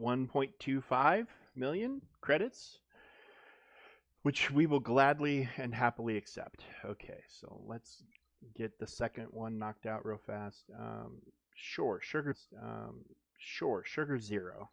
1.25 million credits, which we will gladly and happily accept. Okay, so let's get the second one knocked out real fast. Sure, sure, sugar zero.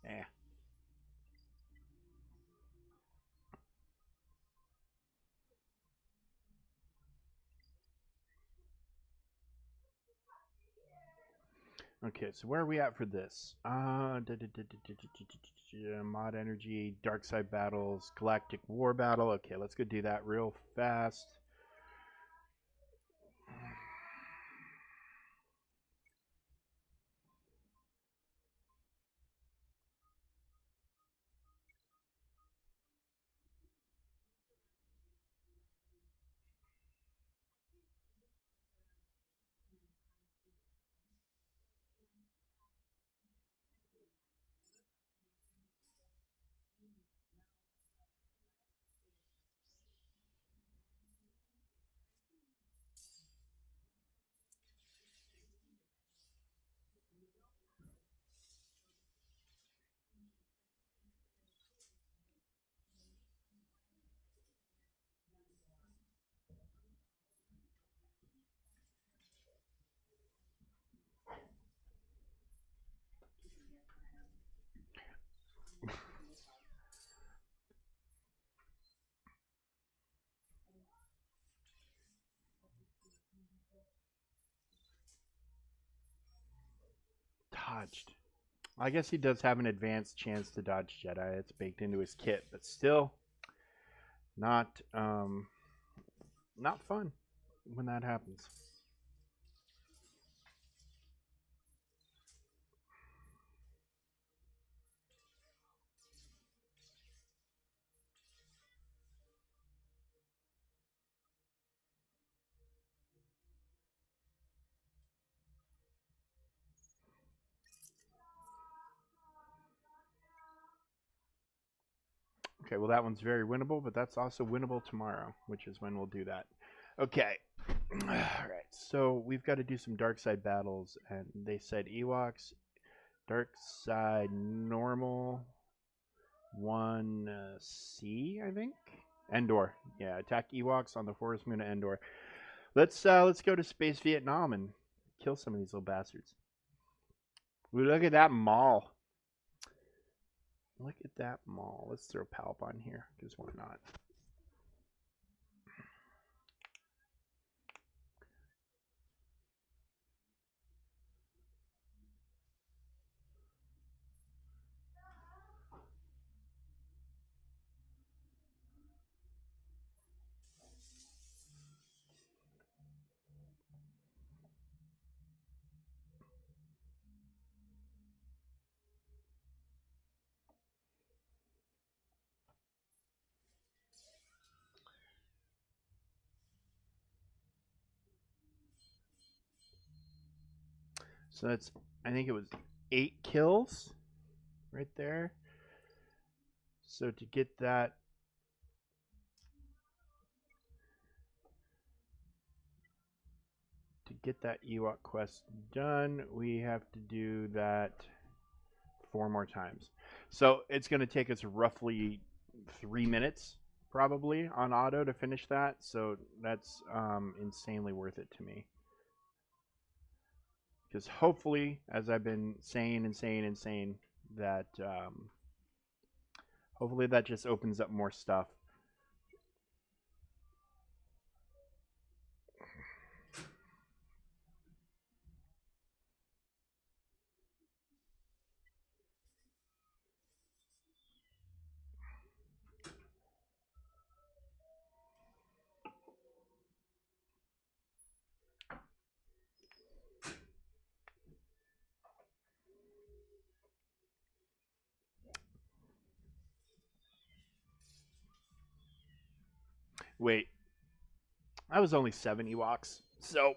Eh. Okay, so where are we at for this? Mod energy, dark side battles, galactic war battle. Okay, let's go do that real fast. dodged. I guess he does have an advanced chance to dodge Jedi. It's baked into his kit, but still not not fun when that happens. Okay, well that one's very winnable, but that's also winnable tomorrow, which is when we'll do that. Okay. All right. So we've got to do some dark side battles, and they said Ewoks, dark side normal, one C, I think. Endor. Yeah, attack Ewoks on the forest moon of Endor. Let's go to Space Vietnam and kill some of these little bastards. Ooh, look at that mall. Look at that mall. Let's throw Palp on here, because why not? So that's, I think it was 8 kills right there. So to get that Ewok quest done, we have to do that 4 more times. So it's going to take us roughly 3 minutes probably on auto to finish that. So that's insanely worth it to me. Because hopefully, as I've been saying and saying and saying, that hopefully that just opens up more stuff. Wait, I was only 7 Ewoks, so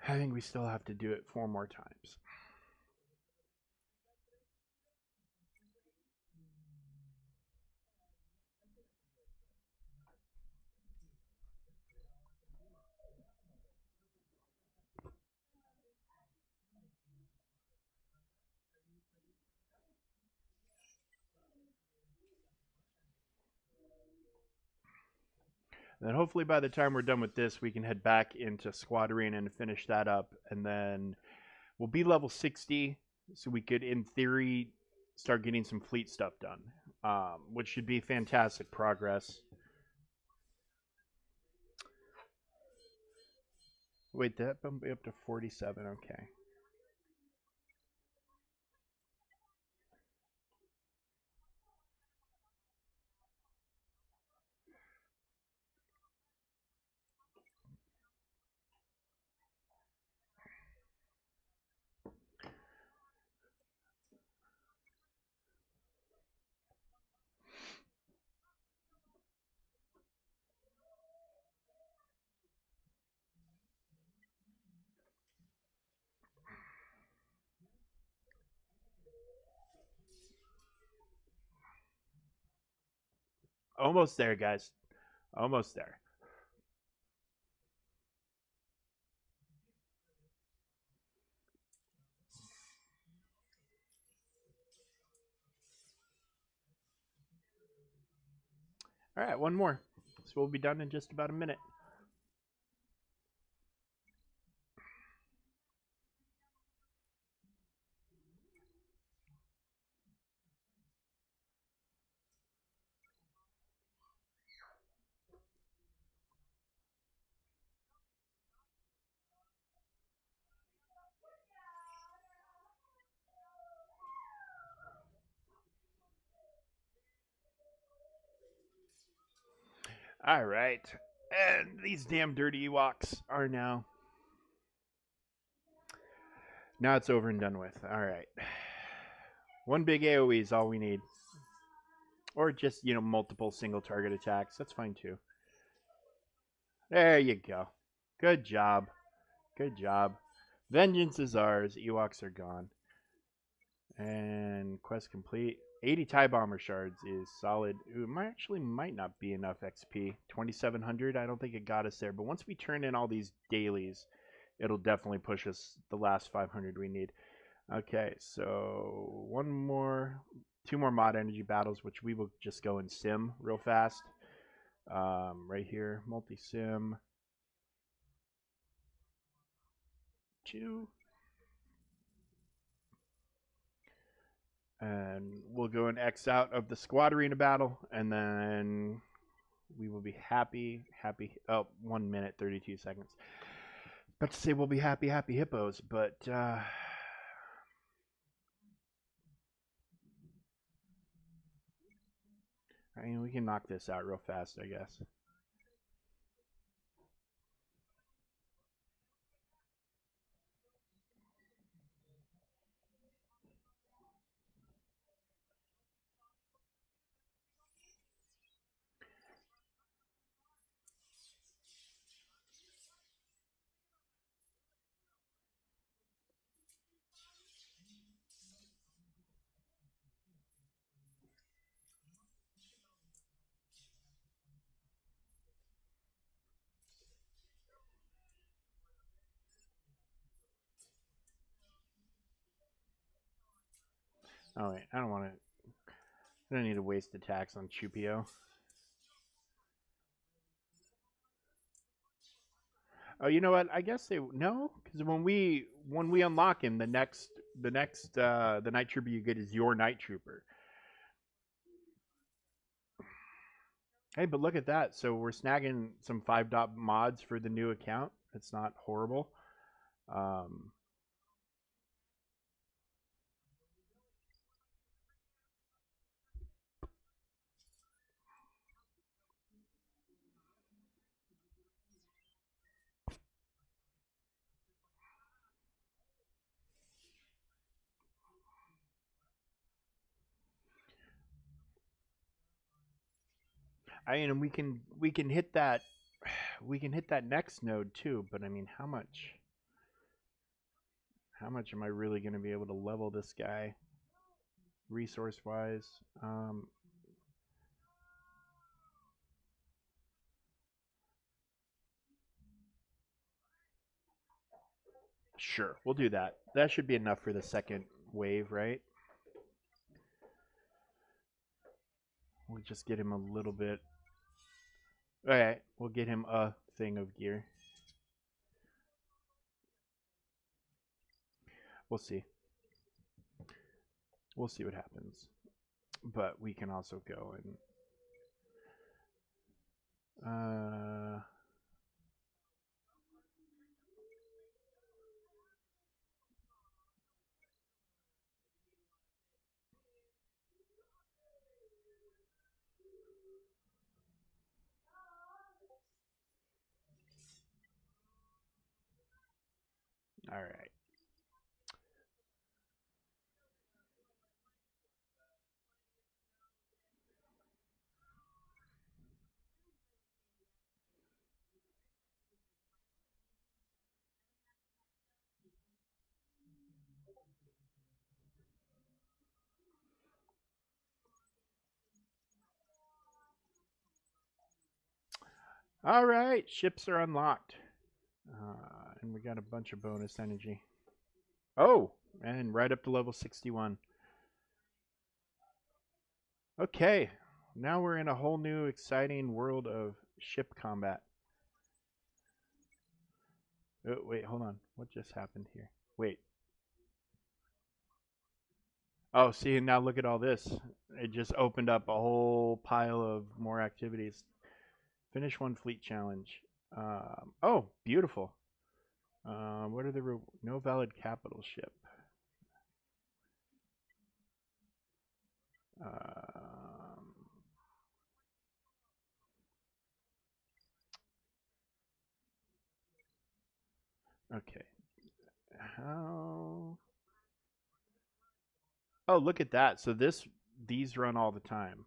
I think we still have to do it 4 more times. And then hopefully by the time we're done with this, we can head back into Squad Arena and finish that up. And then we'll be level 60, so we could, in theory, start getting some fleet stuff done, which should be fantastic progress. Wait, that bumped me up to 47. Okay. Almost there, guys. Almost there. All right, one more. So we'll be done in just about a minute. All right. And these damn dirty Ewoks are now. Now it's over and done with. All right. One big AoE is all we need. Or just, multiple single target attacks. That's fine too. There you go. Good job. Good job. Vengeance is ours. Ewoks are gone. And quest complete. 80 TIE Bomber shards is solid. It might not be enough XP. 2,700, I don't think it got us there. But once we turn in all these dailies, it'll definitely push us the last 500 we need. Okay, so two more mod energy battles, which we will just go and sim real fast. Right here, multi-sim. 2. And we'll go and X out of the squad arena battle, and then we will be happy. Oh, 1 minute, 32 seconds. About to say we'll be happy hippos, but I mean, we can knock this out real fast, I guess. Oh wait, I don't want to. I don't need to waste attacks on Chupio. Oh, you know what? I guess they no, because when we unlock him, the night trooper you get is your night trooper. Hey, but look at that. So we're snagging some 5 dot mods for the new account. It's not horrible. Um, I mean, we can hit that next node too. But I mean, how much am I really going to be able to level this guy, resource wise? Sure, we'll do that. That should be enough for the second wave, right? We'll just get him a little bit. All right, we'll get him a thing of gear. We'll see. We'll see what happens. But we can also go and all right. All right, ships are unlocked. And we got a bunch of bonus energy. Oh, and right up to level 61. Okay, now we're in a whole new exciting world of ship combat. Oh, wait, hold on. What just happened here? Wait. Oh, see, now look at all this. It just opened up a whole pile of more activities. Finish one fleet challenge. Oh, beautiful. What are the no valid capital ship? Um, Okay. How? Oh, look at that. So these run all the time.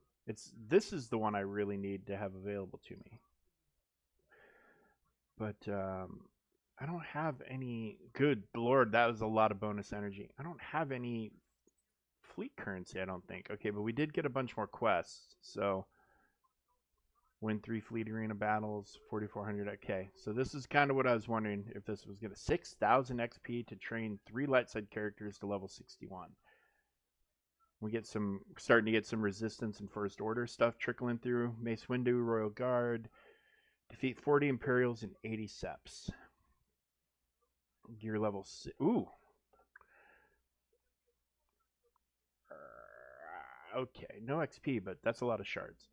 This is the one I really need to have available to me. But I don't have any. Good lord, that was a lot of bonus energy. I don't have any fleet currency. I don't think. Okay, but we did get a bunch more quests. So win 3 fleet arena battles, 4,400. Okay, so this is kind of what I was wondering if this was gonna 6,000 XP to train 3 light side characters to level 61. We get some starting to get some resistance and first order stuff trickling through. Mace Windu, Royal Guard, defeat 40 Imperials and 80 Seps. Gear level. Ooh. Okay, no XP, but that's a lot of shards.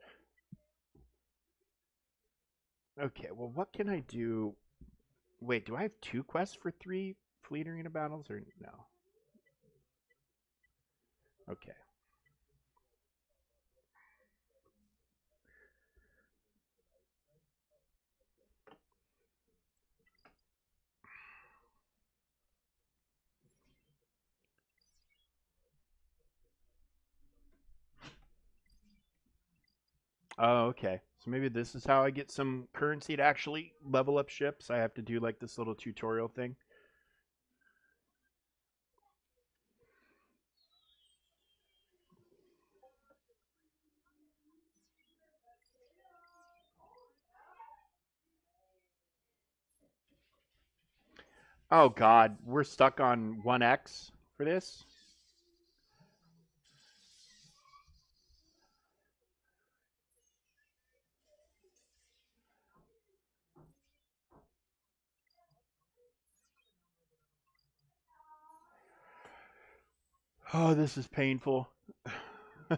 Okay, well, what can I do? Wait, do I have 2 quests for 3 fleet arena battles or no? Okay. Oh, okay. So maybe this is how I get some currency to actually level up ships. I have to do like this little tutorial thing. Oh god, we're stuck on 1x for this. Oh, this is painful.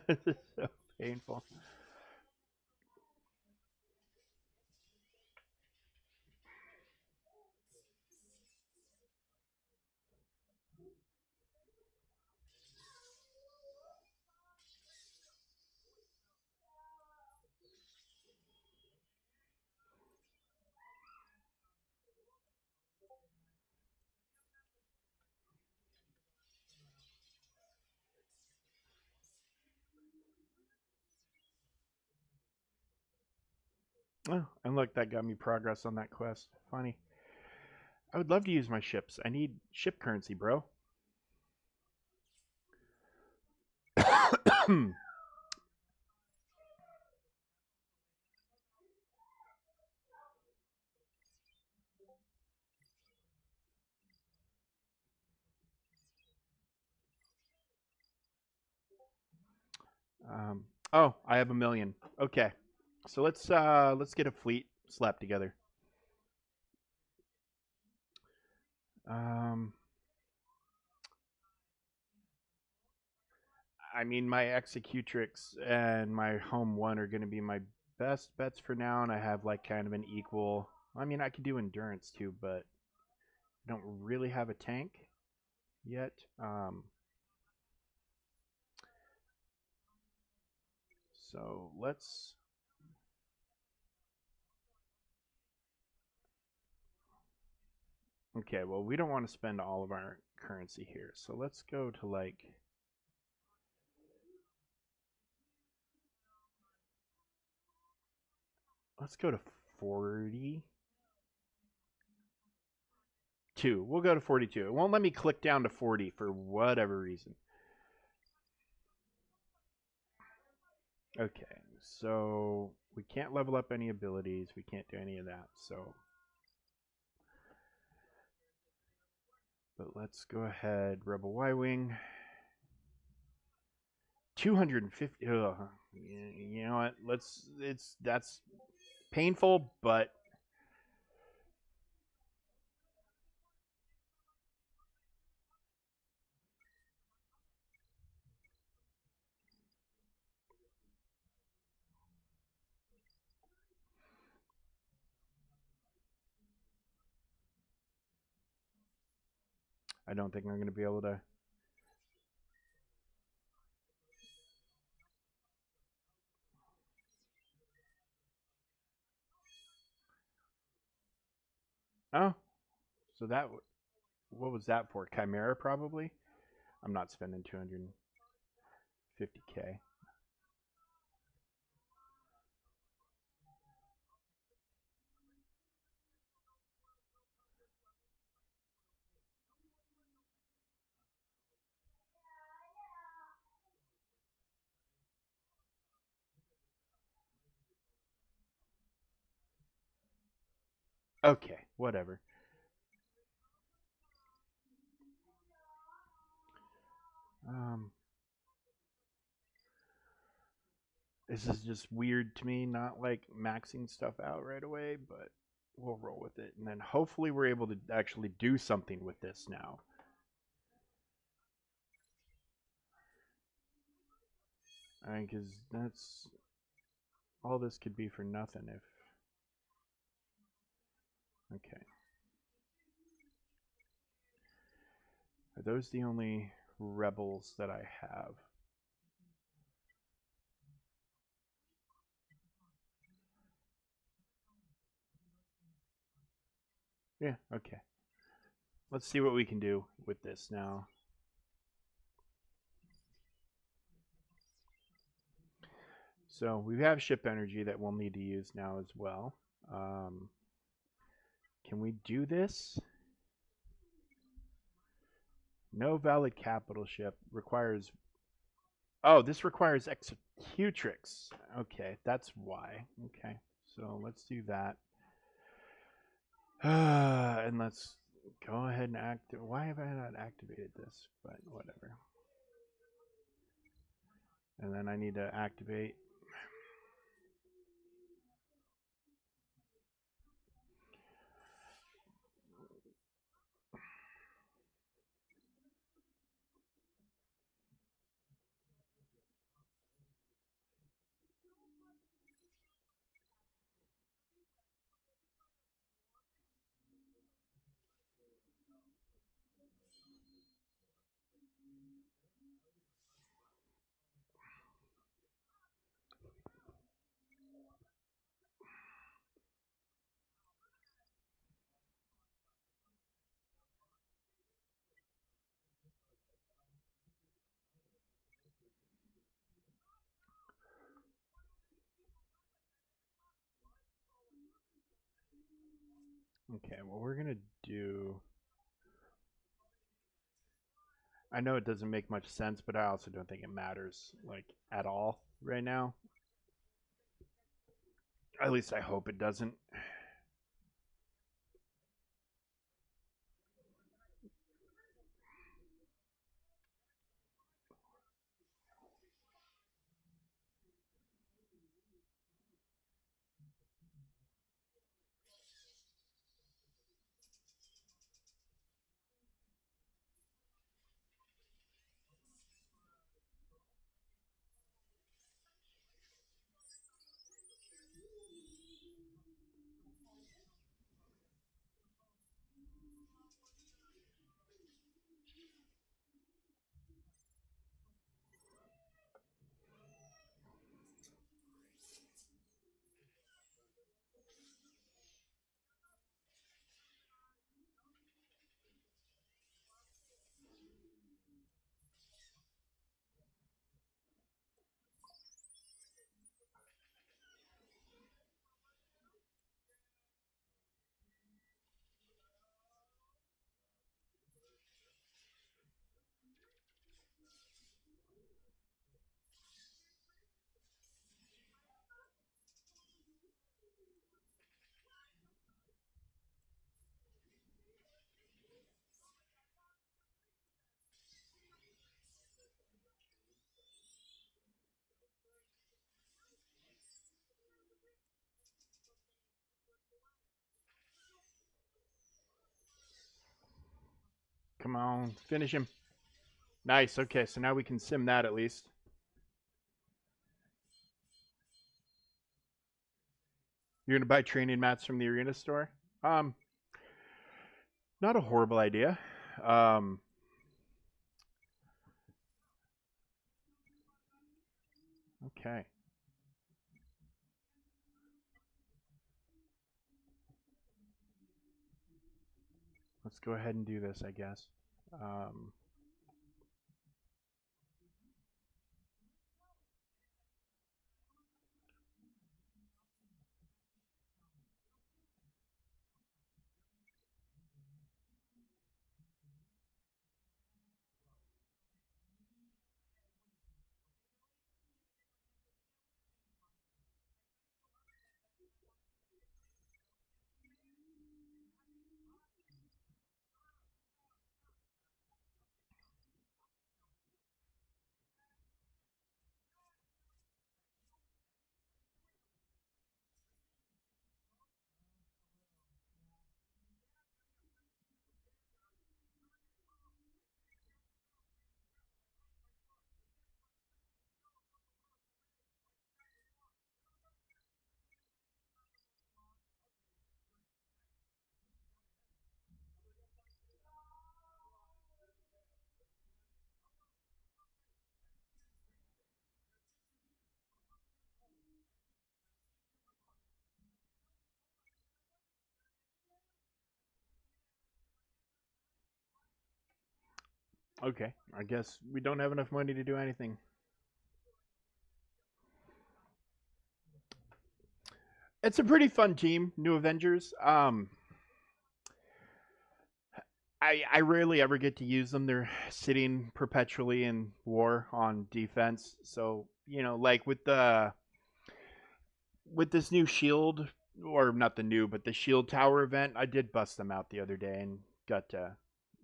This is so painful. Oh, and look, that got me progress on that quest. Funny. I would love to use my ships. I need ship currency, bro. um, oh, I have 1,000,000. Okay, so let's get a fleet slapped together. Um, I mean, my Executrix and my Home One are going to be my best bets for now, and I have like kind of an equal. I mean, I could do endurance too, but I don't really have a tank yet. So let's. Okay, well, we don't want to spend all of our currency here, so let's go to like. Let's go to 40. We'll go to 42. It won't let me click down to 40 for whatever reason. Okay, so we can't level up any abilities. We can't do any of that. So, but let's go ahead. Rebel Y Wing. 250. Ugh. You know what? That's painful, but I don't think I'm going to be able to. Oh, So that, what was that for? Chimera, probably? I'm not spending 250K. Okay, whatever. Um, this is just weird to me, not like maxing stuff out right away, but we'll roll with it. And then hopefully we're able to actually do something with this now. I mean, because that's all this could be for nothing if. Okay. Are those the only rebels that I have? Yeah, okay. Let's see what we can do with this now. So we have ship energy that we'll need to use now as well. Can we do this? No valid capital ship requires. Oh, this requires executrix. Okay, that's why. Okay, so let's do that. And let's go ahead and act. Why have I not activated this? But whatever. And then I need to activate. Okay, what we're gonna do. I know it doesn't make much sense, but I also don't think it matters like at all right now. At least I hope it doesn't. Come on, finish him. Nice. Okay, so now we can sim that at least. You're gonna buy training mats from the arena store. Um, Not a horrible idea. Um, okay. let's go ahead and do this, I guess. Um, okay, I guess we don't have enough money to do anything. It's a pretty fun team, New Avengers. I rarely ever get to use them. They're sitting perpetually in war on defense. So, like with this new shield, or not the new, but the shield tower event, I did bust them out the other day and got to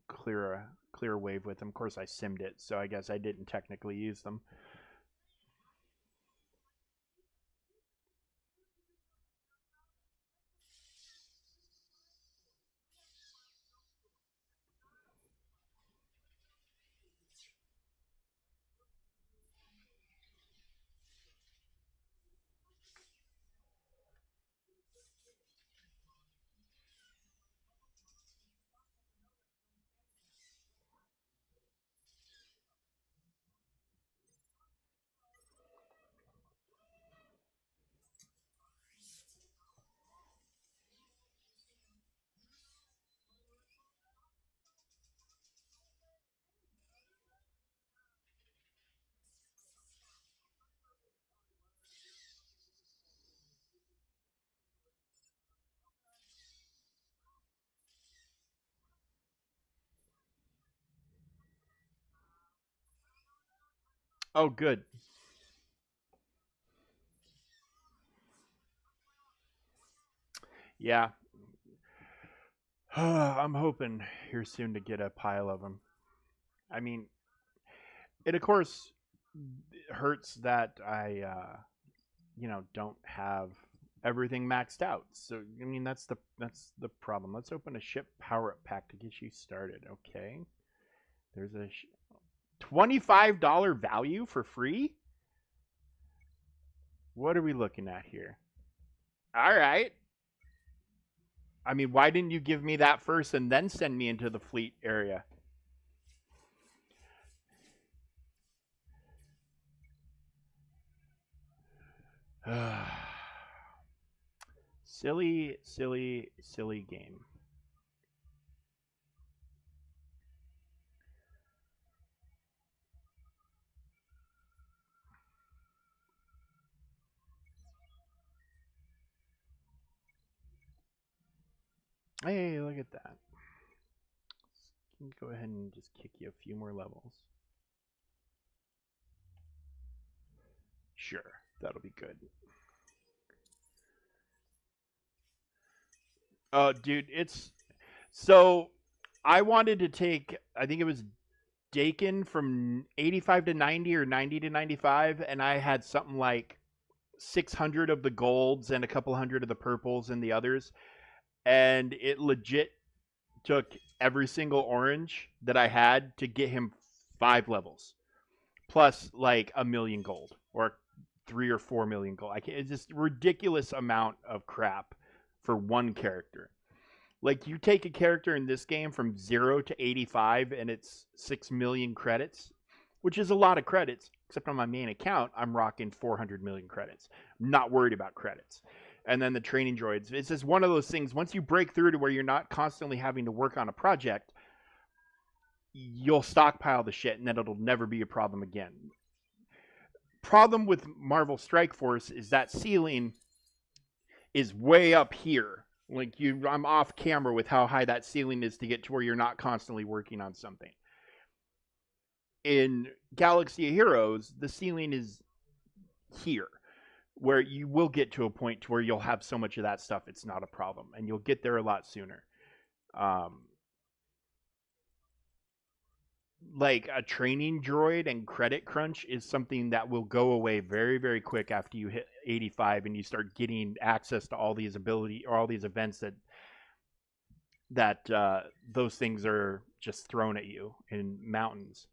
clear a wave with them. Of course, I simmed it, so I guess I didn't technically use them. Oh, good. Yeah, I'm hoping here soon to get a pile of them. I mean, it of course hurts that I don't have everything maxed out. So I mean that's the problem. Let's open a ship power up pack to get you started. Okay. There's a $25 value for free. What are we looking at here? All right. I mean, why didn't you give me that first and then send me into the fleet area? Silly, silly, silly game. Hey, look at that. Go ahead and just kick you a few more levels. Sure, that'll be good. Oh, dude, it's so I wanted to take, I think it was Dakin from 85 to 90 or 90 to 95, and I had something like 600 of the golds and a couple hundred of the purples and the others, and it legit took every single orange that I had to get him 5 levels, plus like a million gold or 3 or 4 million gold. It's just ridiculous amount of crap for one character. Like you take a character in this game from 0 to 85 and it's 6 million credits, which is a lot of credits, except on my main account, I'm rocking 400 million credits. I'm not worried about credits. and then the training droids. It's just one of those things. Once you break through to where you're not constantly having to work on a project, you'll stockpile the shit, and then it'll never be a problem again. Problem with Marvel Strike Force is that ceiling is way up here. Like I'm off camera with how high that ceiling is to get to where you're not constantly working on something. In Galaxy of Heroes, the ceiling is here, where you will get to a point to where you'll have so much of that stuff it's not a problem, and you'll get there a lot sooner. Um, like a training droid and credit crunch is something that will go away very very quick after you hit 85 and you start getting access to all these ability or all these events that those things are just thrown at you in mountains.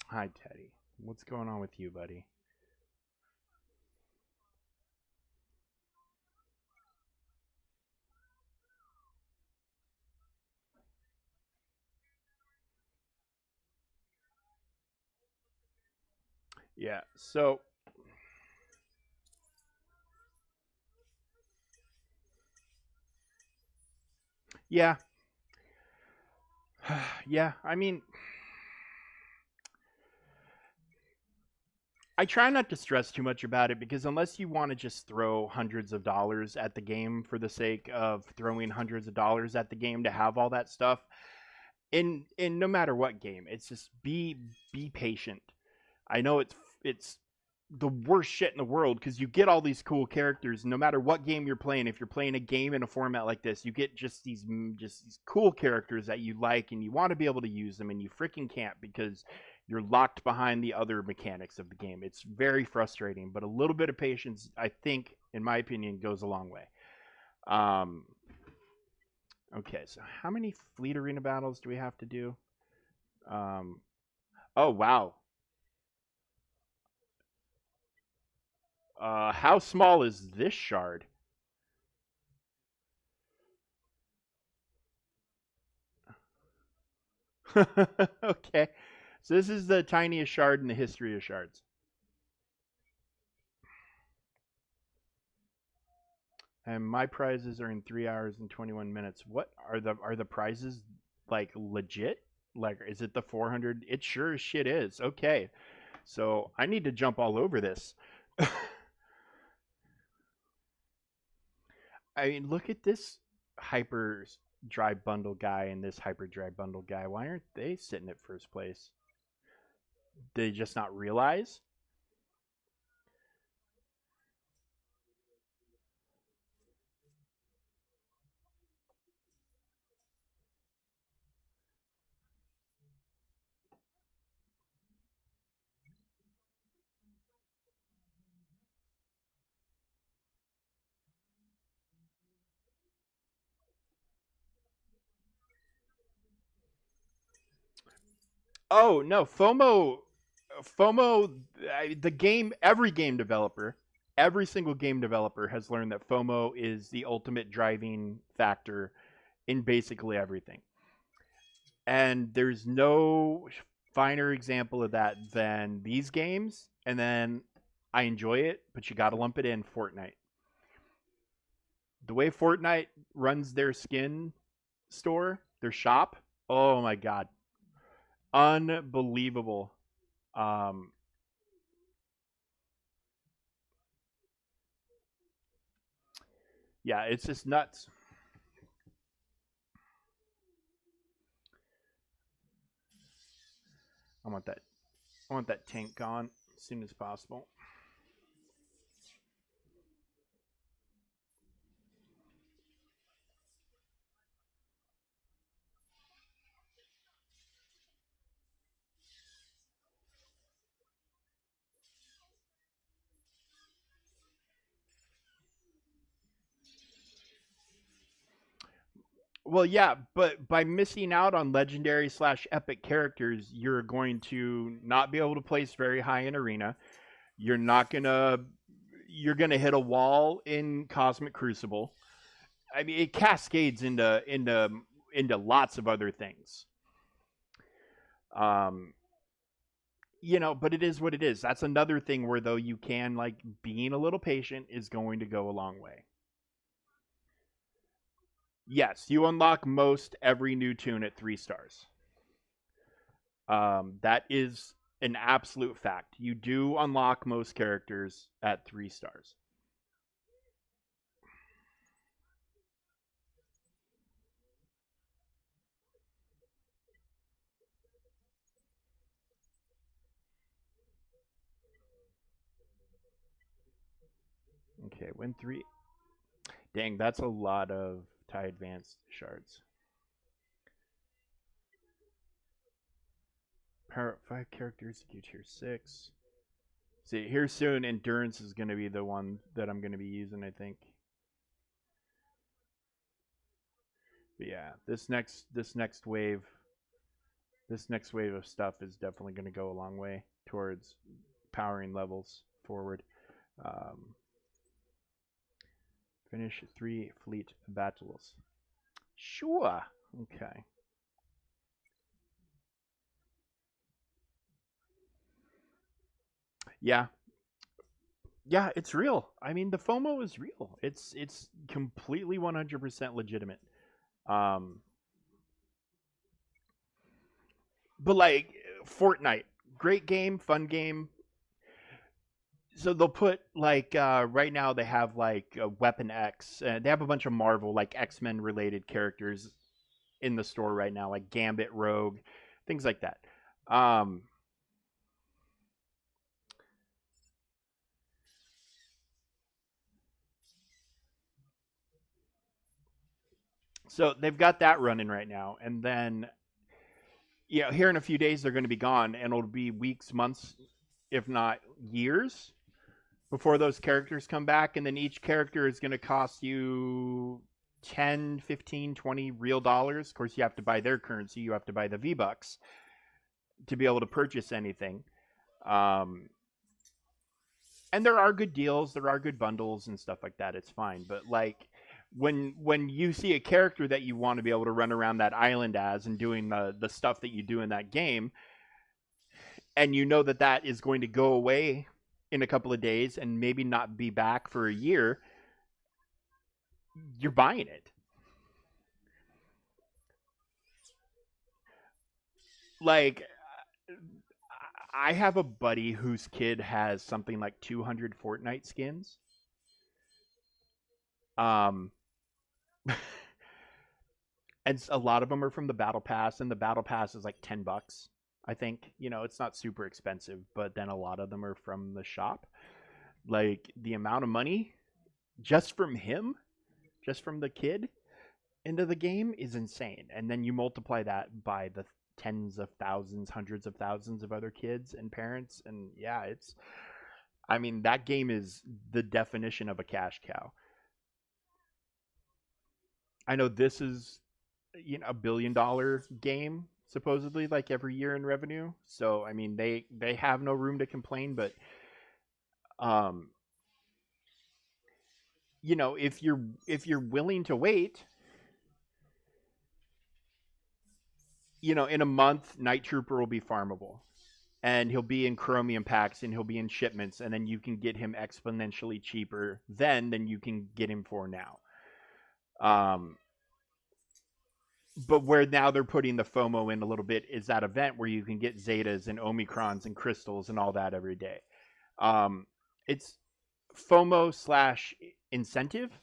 Hi Teddy, what's going on with you, buddy? Yeah, so yeah. Yeah, I mean, I try not to stress too much about it because unless you want to just throw hundreds of dollars at the game for the sake of throwing hundreds of dollars at the game to have all that stuff, in no matter what game, it's just be patient. I know it's the worst shit in the world because you get all these cool characters no matter what game you're playing. If you're playing a game in a format like this, you get just these cool characters that you like and you want to be able to use them and you freaking can't because you're locked behind the other mechanics of the game. It's very frustrating, but a little bit of patience, I think, in my opinion, goes a long way. Um, okay, so how many fleet arena battles do we have to do? Um, oh wow. How small is this shard? Okay. So this is the tiniest shard in the history of shards. And my prizes are in 3 hours and 21 minutes. What are the prizes like legit? Like is it the 400? It sure as shit is. Okay. So I need to jump all over this. I mean, look at this hyper dry bundle guy and this hyper dry bundle guy. Why aren't they sitting at first place? Did they just not realize? Oh no, FOMO, the game, every game developer, every single game developer has learned that FOMO is the ultimate driving factor in basically everything. And there's no finer example of that than these games. And then I enjoy it, but you got to lump it in Fortnite. The way Fortnite runs their skin store, their shop, oh my god, unbelievable. Um, yeah, it's just nuts. I want that. I want that tank gone as soon as possible. Well, yeah, but by missing out on legendary slash epic characters, you're going to not be able to place very high in arena. You're not gonna you're gonna hit a wall in Cosmic Crucible. I mean, it cascades into lots of other things. Um, but it is what it is. That's another thing where though you can like being a little patient is going to go a long way. Yes, you unlock most every new tune at 3 stars. That is an absolute fact. You do unlock most characters at 3 stars. Okay, win three. Dang, that's a lot of tie advanced shards. Power 5 characters, get tier 6. See, here soon, endurance is going to be the one that I'm going to be using, I think. But yeah, this next wave of stuff is definitely going to go a long way towards powering levels forward. Um, finish 3 fleet battles. Sure. Okay. Yeah. Yeah, it's real. I mean, the FOMO is real. It's completely 100% legitimate. Um, but like Fortnite, great game, fun game. So they'll put like right now they have like Weapon X. They have a bunch of Marvel like X-Men related characters in the store right now, like Gambit, Rogue, things like that. Um, so they've got that running right now, and then here in a few days they're going to be gone, and it'll be weeks, months, if not years before those characters come back, and then each character is going to cost you 10, 15, 20 real dollars. Of course, you have to buy their currency, you have to buy the V-Bucks to be able to purchase anything. Um, and there are good deals, there are good bundles and stuff like that. It's fine, but like when you see a character that you want to be able to run around that island as and doing the stuff that you do in that game, and you know that that is going to go away in a couple of days and maybe not be back for a year, you're buying it. Like I have a buddy whose kid has something like 200 Fortnite skins. Um, and a lot of them are from the battle pass, and the battle pass is like $10. I think it's not super expensive, but then a lot of them are from the shop. Like the amount of money just from him, just from the kid into the game is insane. And then you multiply that by the tens of thousands, hundreds of thousands of other kids and parents, and yeah, it's. I mean, that game is the definition of a cash cow. I know this is $1 billion game supposedly like every year in revenue. So I mean they have no room to complain, but um if you're willing to wait, in a month Night Trooper will be farmable. And he'll be in chromium packs and he'll be in shipments, and then you can get him exponentially cheaper then than you can get him for now. Um but where now they're putting the FOMO in a little bit is that event where you can get Zetas and Omicrons and crystals and all that every day. It's FOMO slash incentive.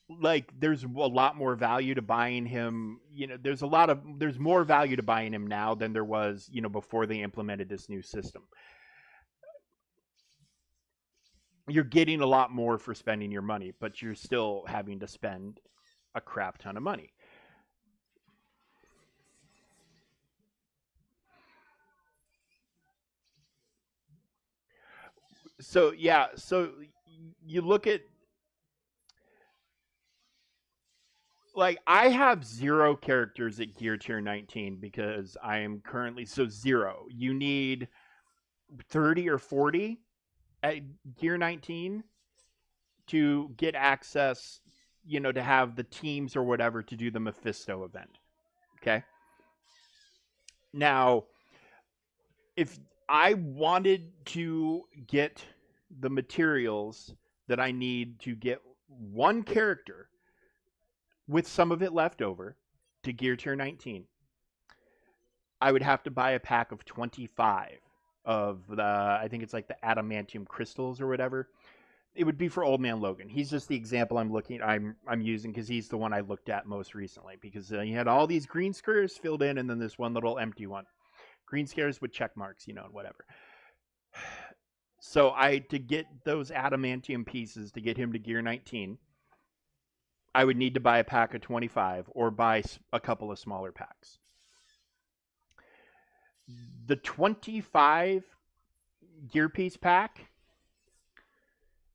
Like there's a lot more value to buying him. There's more value to buying him now than there was before they implemented this new system. You're getting a lot more for spending your money, but you're still having to spend a crap ton of money. So yeah, so you look at like I have 0 characters at gear tier 19 because I am currently so 0. You need 30 or 40 at gear 19 to get access, to have the teams or whatever to do the Mephisto event. Okay? Now, if I wanted to get the materials that I need to get one character with some of it left over to gear tier 19, I would have to buy a pack of 25 of the, I think it's like the adamantium crystals or whatever. It would be for Old Man Logan. He's just the example I'm using because he's the one I looked at most recently because he had all these green squares filled in and then this one little empty one. Green squares with check marks, and whatever. So to get those adamantium pieces to get him to gear 19, I would need to buy a pack of 25 or buy a couple of smaller packs. The 25 gear piece pack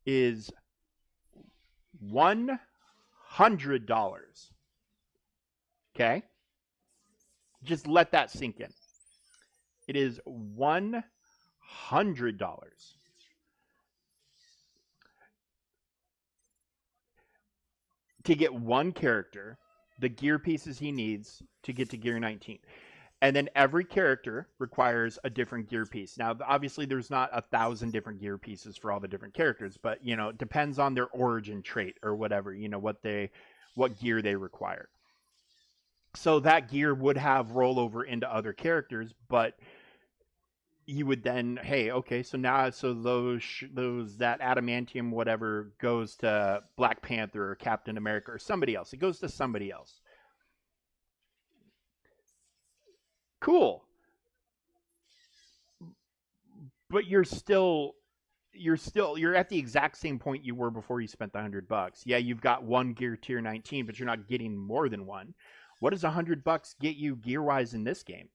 is $100. Okay? Just let that sink in. It is $100. To get one character, the gear pieces he needs to get to gear 19. And then every character requires a different gear piece. Now, obviously, there's not 1,000 different gear pieces for all the different characters, but it depends on their origin trait or whatever. What gear they require. So that gear would have rollover into other characters, but you would then, hey, okay, so those that adamantium whatever goes to Black Panther or Captain America or somebody else. It goes to somebody else. Cool. But you're at the exact same point you were before you spent the $100. Yeah, you've got one gear tier 19, but you're not getting more than one. What does $100 get you gear wise in this game?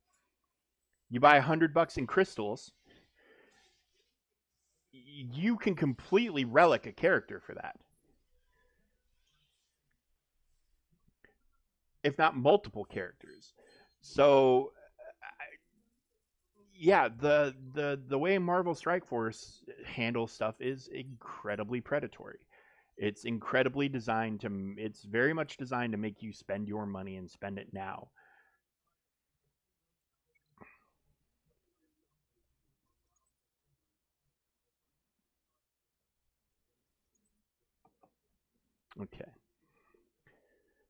You buy $100 in crystals, you can completely relic a character for that, if not multiple characters. So yeah, the way Marvel Strike Force handles stuff is incredibly predatory. It's incredibly designed to. It's very much designed to make you spend your money and spend it now. Okay,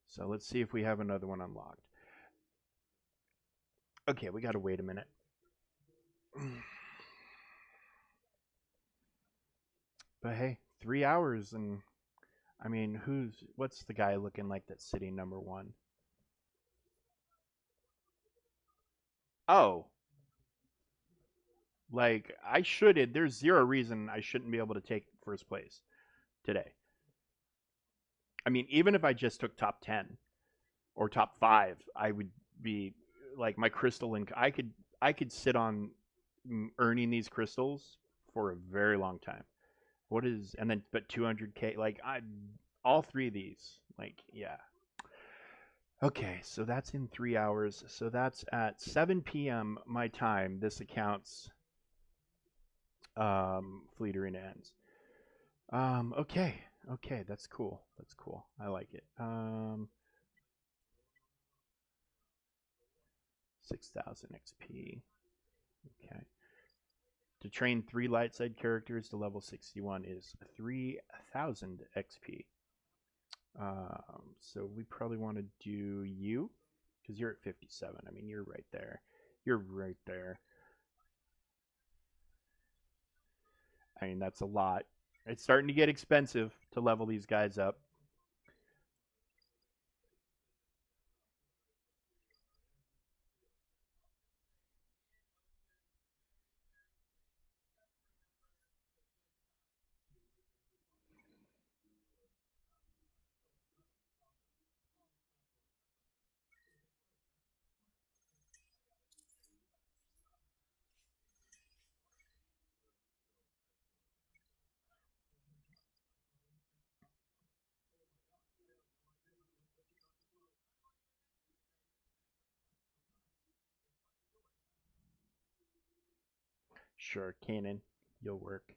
so let's see if we have another one unlocked. Okay, we gotta wait a minute. But hey, 3 hours, and I mean, what's the guy looking like that's sitting number one? Oh, like I should. There's zero reason I shouldn't be able to take first place today. I mean, even if I just took top 10 or top 5, I would be like my crystal and I could sit on earning these crystals for a very long time. What is and then but 200k like I all three of these like yeah. Okay, so that's in 3 hours. So that's at 7 p.m. my time. This account's Fleet Arena ends. Okay. Okay, that's cool. That's cool. I like it. 6,000 XP. Okay. To train 3 light side characters to level 61 is 3,000 XP. So we probably want to do you because you're at 57. I mean, you're right there. You're right there. I mean, that's a lot. It's starting to get expensive to level these guys up. Sure, Cannon, you'll work.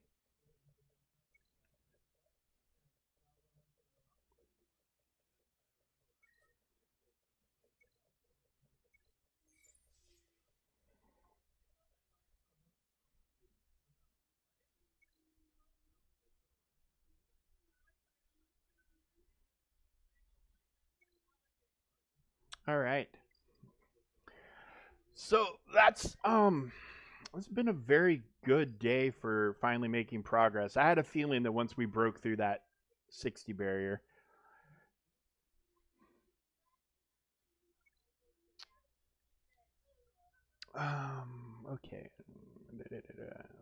All right. So that's it's been a very good day for finally making progress. I had a feeling that once we broke through that 60 barrier, okay.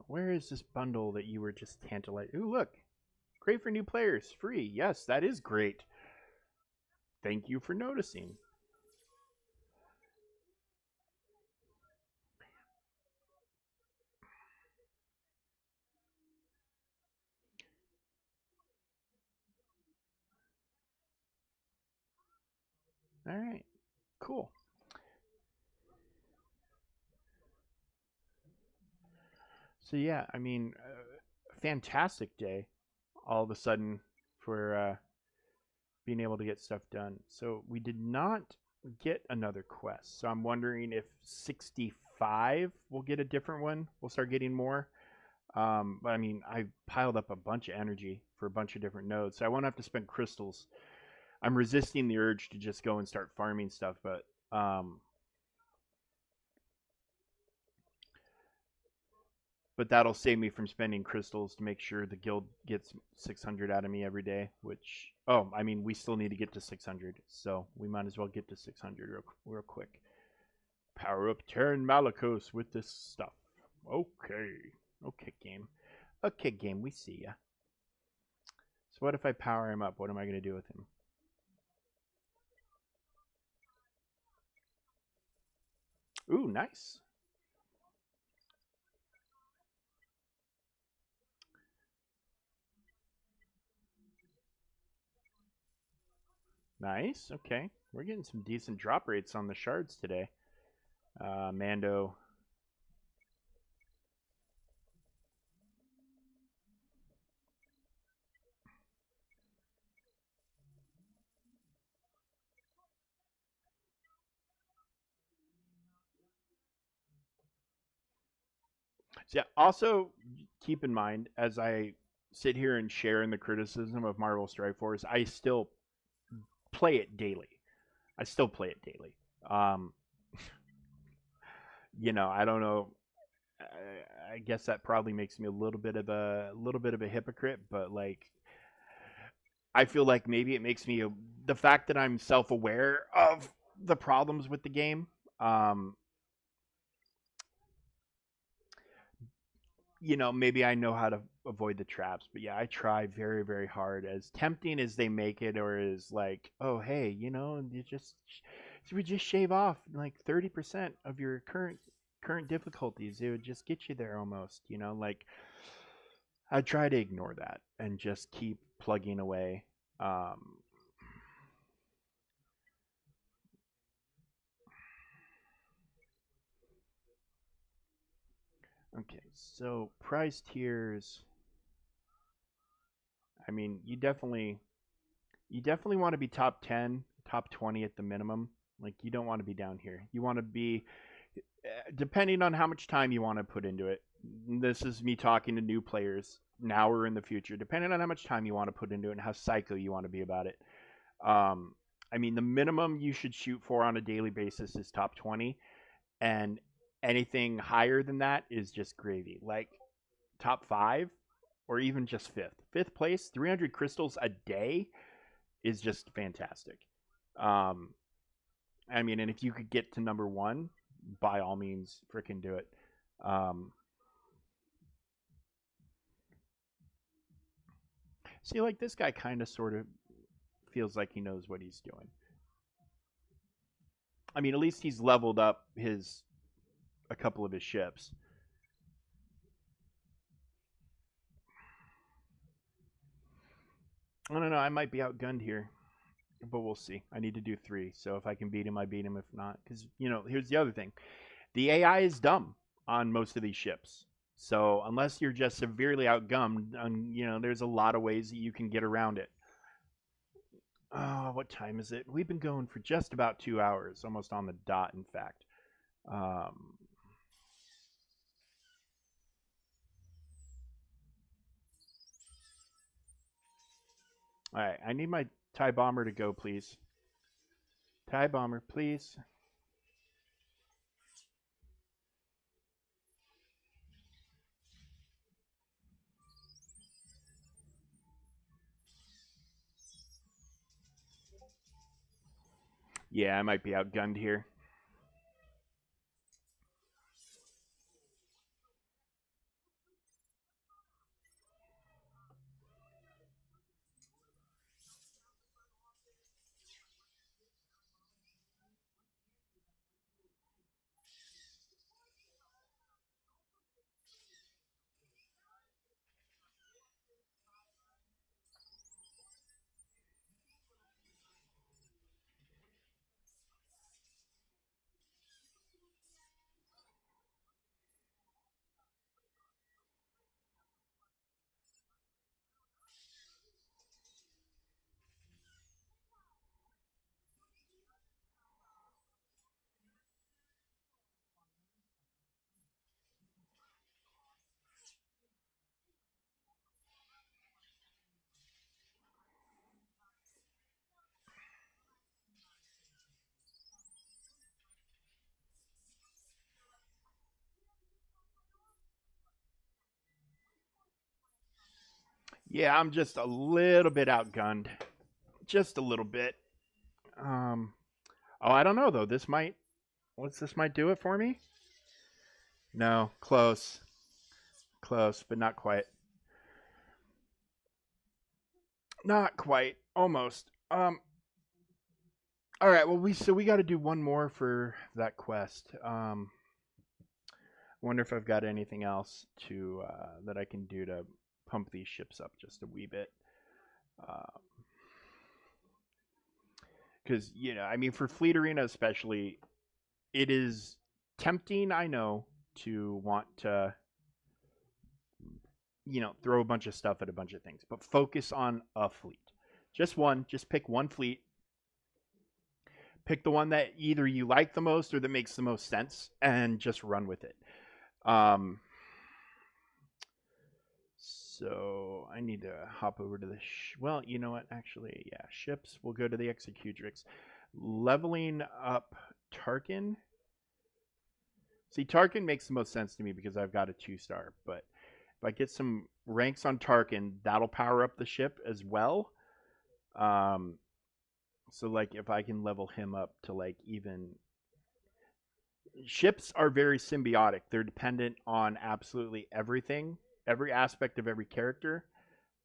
Where is this bundle that you were just tantalized? Ooh, look. Great for new players. Free. Yes, that is great. Thank you for noticing. All right. Cool. So yeah, I mean, fantastic day all of a sudden for being able to get stuff done. So we did not get another quest. So I'm wondering if 65 will get a different one. We'll start getting more. But I mean, I piled up a bunch of energy for a bunch of different nodes, so I won't have to spend crystals. I'm resisting the urge to just go and start farming stuff, but that'll save me from spending crystals to make sure the guild gets 600 out of me every day. Which, oh, I mean, we still need to get to 600, so we might as well get to 600 real quick. Power up Terran Malicos with this stuff. Okay, okay, game. Okay, game. We see ya. So what if I power him up? What am I gonna do with him? Ooh, nice. Nice. Okay. We're getting some decent drop rates on the shards today. Mando. So yeah, also keep in mind as I sit here and share in the criticism of Marvel Strike Force, I still play it daily. I still play it daily. Um, I don't know. I guess that probably makes me a little bit of a hypocrite, but like I feel like maybe it makes me the fact that I'm self aware of the problems with the game. Um, maybe I know how to avoid the traps, but yeah, I try very, very hard. As tempting as they make it, or as like, oh hey, so we just shave off like 30% of your current difficulties. It would just get you there almost. Like I try to ignore that and just keep plugging away. Um, okay, so prize tiers. I mean, you definitely want to be top 10, top 20 at the minimum. Like you don't want to be down here. You want to be depending on how much time you want to put into it. This is me talking to new players now or in the future. Depending on how much time you want to put into it and how psycho you want to be about it. Um, I mean, the minimum you should shoot for on a daily basis is top 20, and anything higher than that is just gravy. Like top 5 or even just fifth. Fifth place, 300 crystals a day is just fantastic. Um, I mean, and if you could get to number one, by all means, freaking do it. Um, See, like this guy kind of sort of feels like he knows what he's doing. I mean, at least he's leveled up his a couple of his ships. I don't know. I might be outgunned here, but we'll see. I need to do 3. So if I can beat him, I beat him. If not, because here's the other thing: the AI is dumb on most of these ships. So unless you're just severely outgunned, there's a lot of ways that you can get around it. Oh, what time is it? We've been going for just about 2 hours, almost on the dot, in fact. Um, all right, I need my TIE bomber to go, please. TIE bomber, please. Yeah, I might be outgunned here. Yeah, I'm just a little bit outgunned. Just a little bit. Um, oh, I don't know though. This might do it for me. No, close, close, but not quite. Not quite. Almost. All right. Well, we got to do one more for that quest. Wonder if I've got anything else to that I can do to pump these ships up just a wee bit. Because I mean, for Fleet Arena especially, it is tempting. I know to want to throw a bunch of stuff at a bunch of things, but focus on a fleet. Just one. Just pick one fleet. Pick the one that either you like the most or that makes the most sense, and just run with it. So I need to hop over to the. Well, you know what? Actually, yeah, ships. We'll go to the Executrix. Leveling up Tarkin. See, Tarkin makes the most sense to me because I've got a 2-star. But if I get some ranks on Tarkin, that'll power up the ship as well. So like if I can level him up to like even ships are very symbiotic. They're dependent on absolutely everything. Every aspect of every character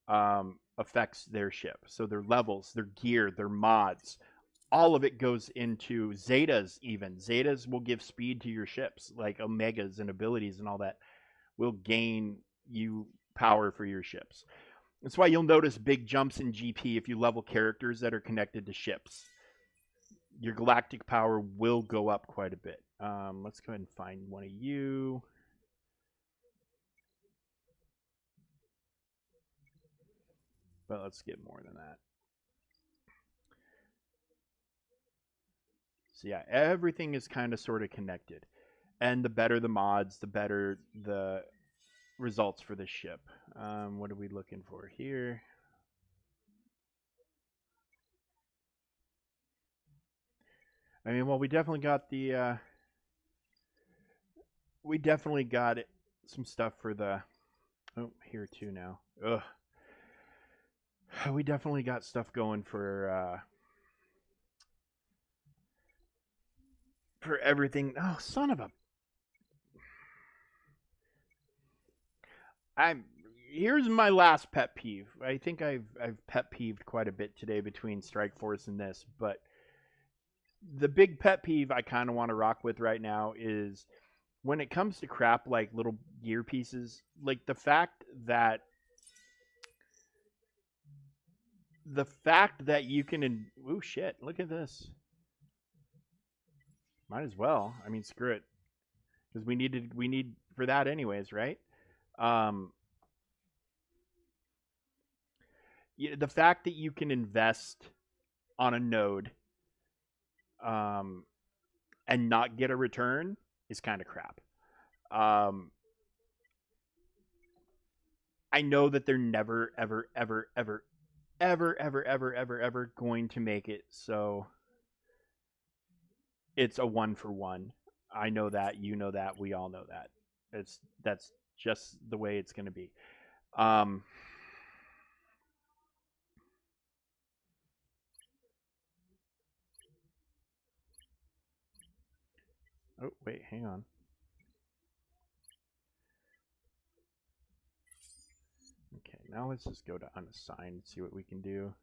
affects their ship. So their levels, their gear, their mods, all of it goes into Zetas. Even Zetas will give speed to your ships, like Omegas and abilities and all that will gain you power for your ships. That's why you'll notice big jumps in GP if you level characters that are connected to ships. Your galactic power will go up quite a bit. Let's go ahead and find one of you. But let's get more than that. So yeah, everything is kind of sort of connected. And the better the mods, the better the results for the ship. What are we looking for here? I mean, well, we definitely got the we definitely got it, some stuff for the. Oh, here too now. Ugh. We definitely got stuff going for everything. Oh, son of a. I'm. Here's my last pet peeve. I think I've pet peeved quite a bit today between Strike Force and this, but the big pet peeve I kind of want to rock with right now is when it comes to crap like little gear pieces, like the fact that you can. Oh shit! Look at this. Might as well. I mean, screw it, because we need for that anyways, right? Um, the fact that you can invest on a node um, and not get a return is kind of crap. Um, I know that they're never, ever, ever, ever, ever, ever, ever, ever, ever going to make it so it's a one for one. I know that, you know that, we all know that. That's just the way it's going to be. Um, oh wait, hang on. Okay, now let's just go to unassigned and see what we can do.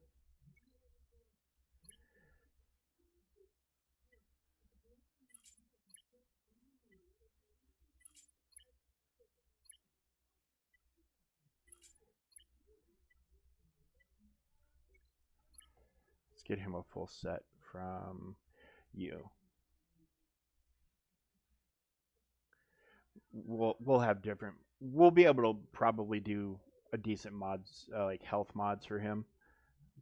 Let's get him a full set from you. We'll have different. We'll be able to probably do a decent mods like health mods for him,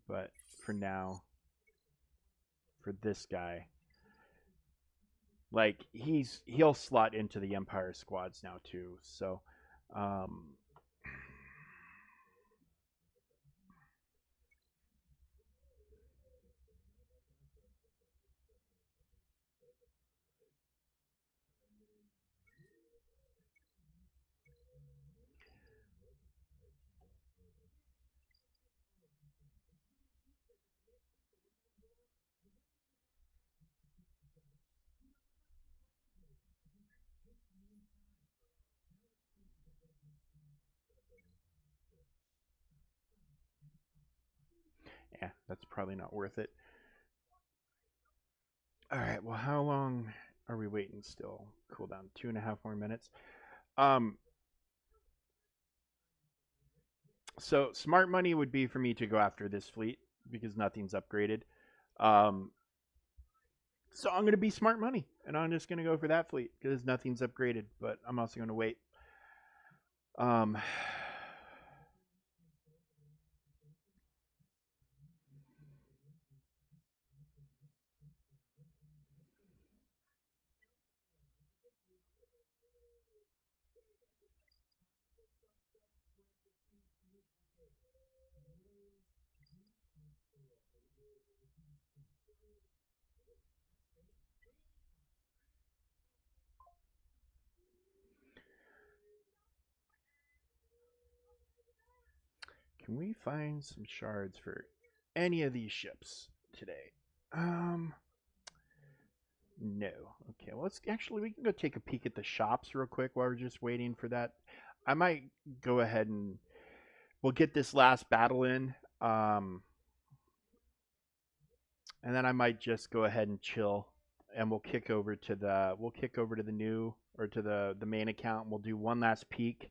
but for now, for this guy, like he'll slot into the Empire squads now too. So, um, yeah, that's probably not worth it. All right. Well, how long are we waiting still? Cool down 2.5 more minutes. Um, so smart money would be for me to go after this fleet because nothing's upgraded. Um, so I'm gonna be smart money, and I'm just gonna go for that fleet because nothing's upgraded. But I'm also gonna wait. Um, can we find some shards for any of these ships today? No. Okay, well, let's actually we can go take a peek at the shops real quick while we're just waiting for that. I might go ahead and we'll get this last battle in, and then I might just go ahead and chill, and we'll kick over to the new or to the main account. And we'll do one last peek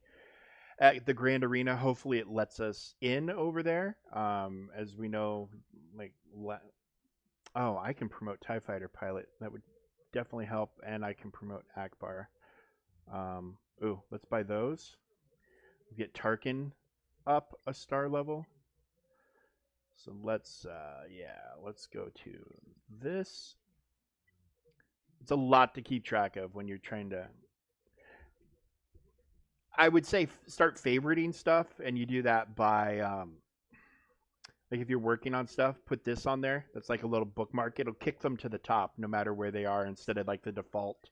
at the Grand Arena. Hopefully, it lets us in over there. As we know, like oh, I can promote Tie Fighter pilot. That would definitely help, and I can promote Akbar. Ooh, let's buy those. Get Tarkin up a star level. So let's go to this. It's a lot to keep track of when you're trying to. I would say start favoriting stuff, and you do that by like if you're working on stuff, put this on there. That's like a little bookmark. It'll kick them to the top no matter where they are instead of like the default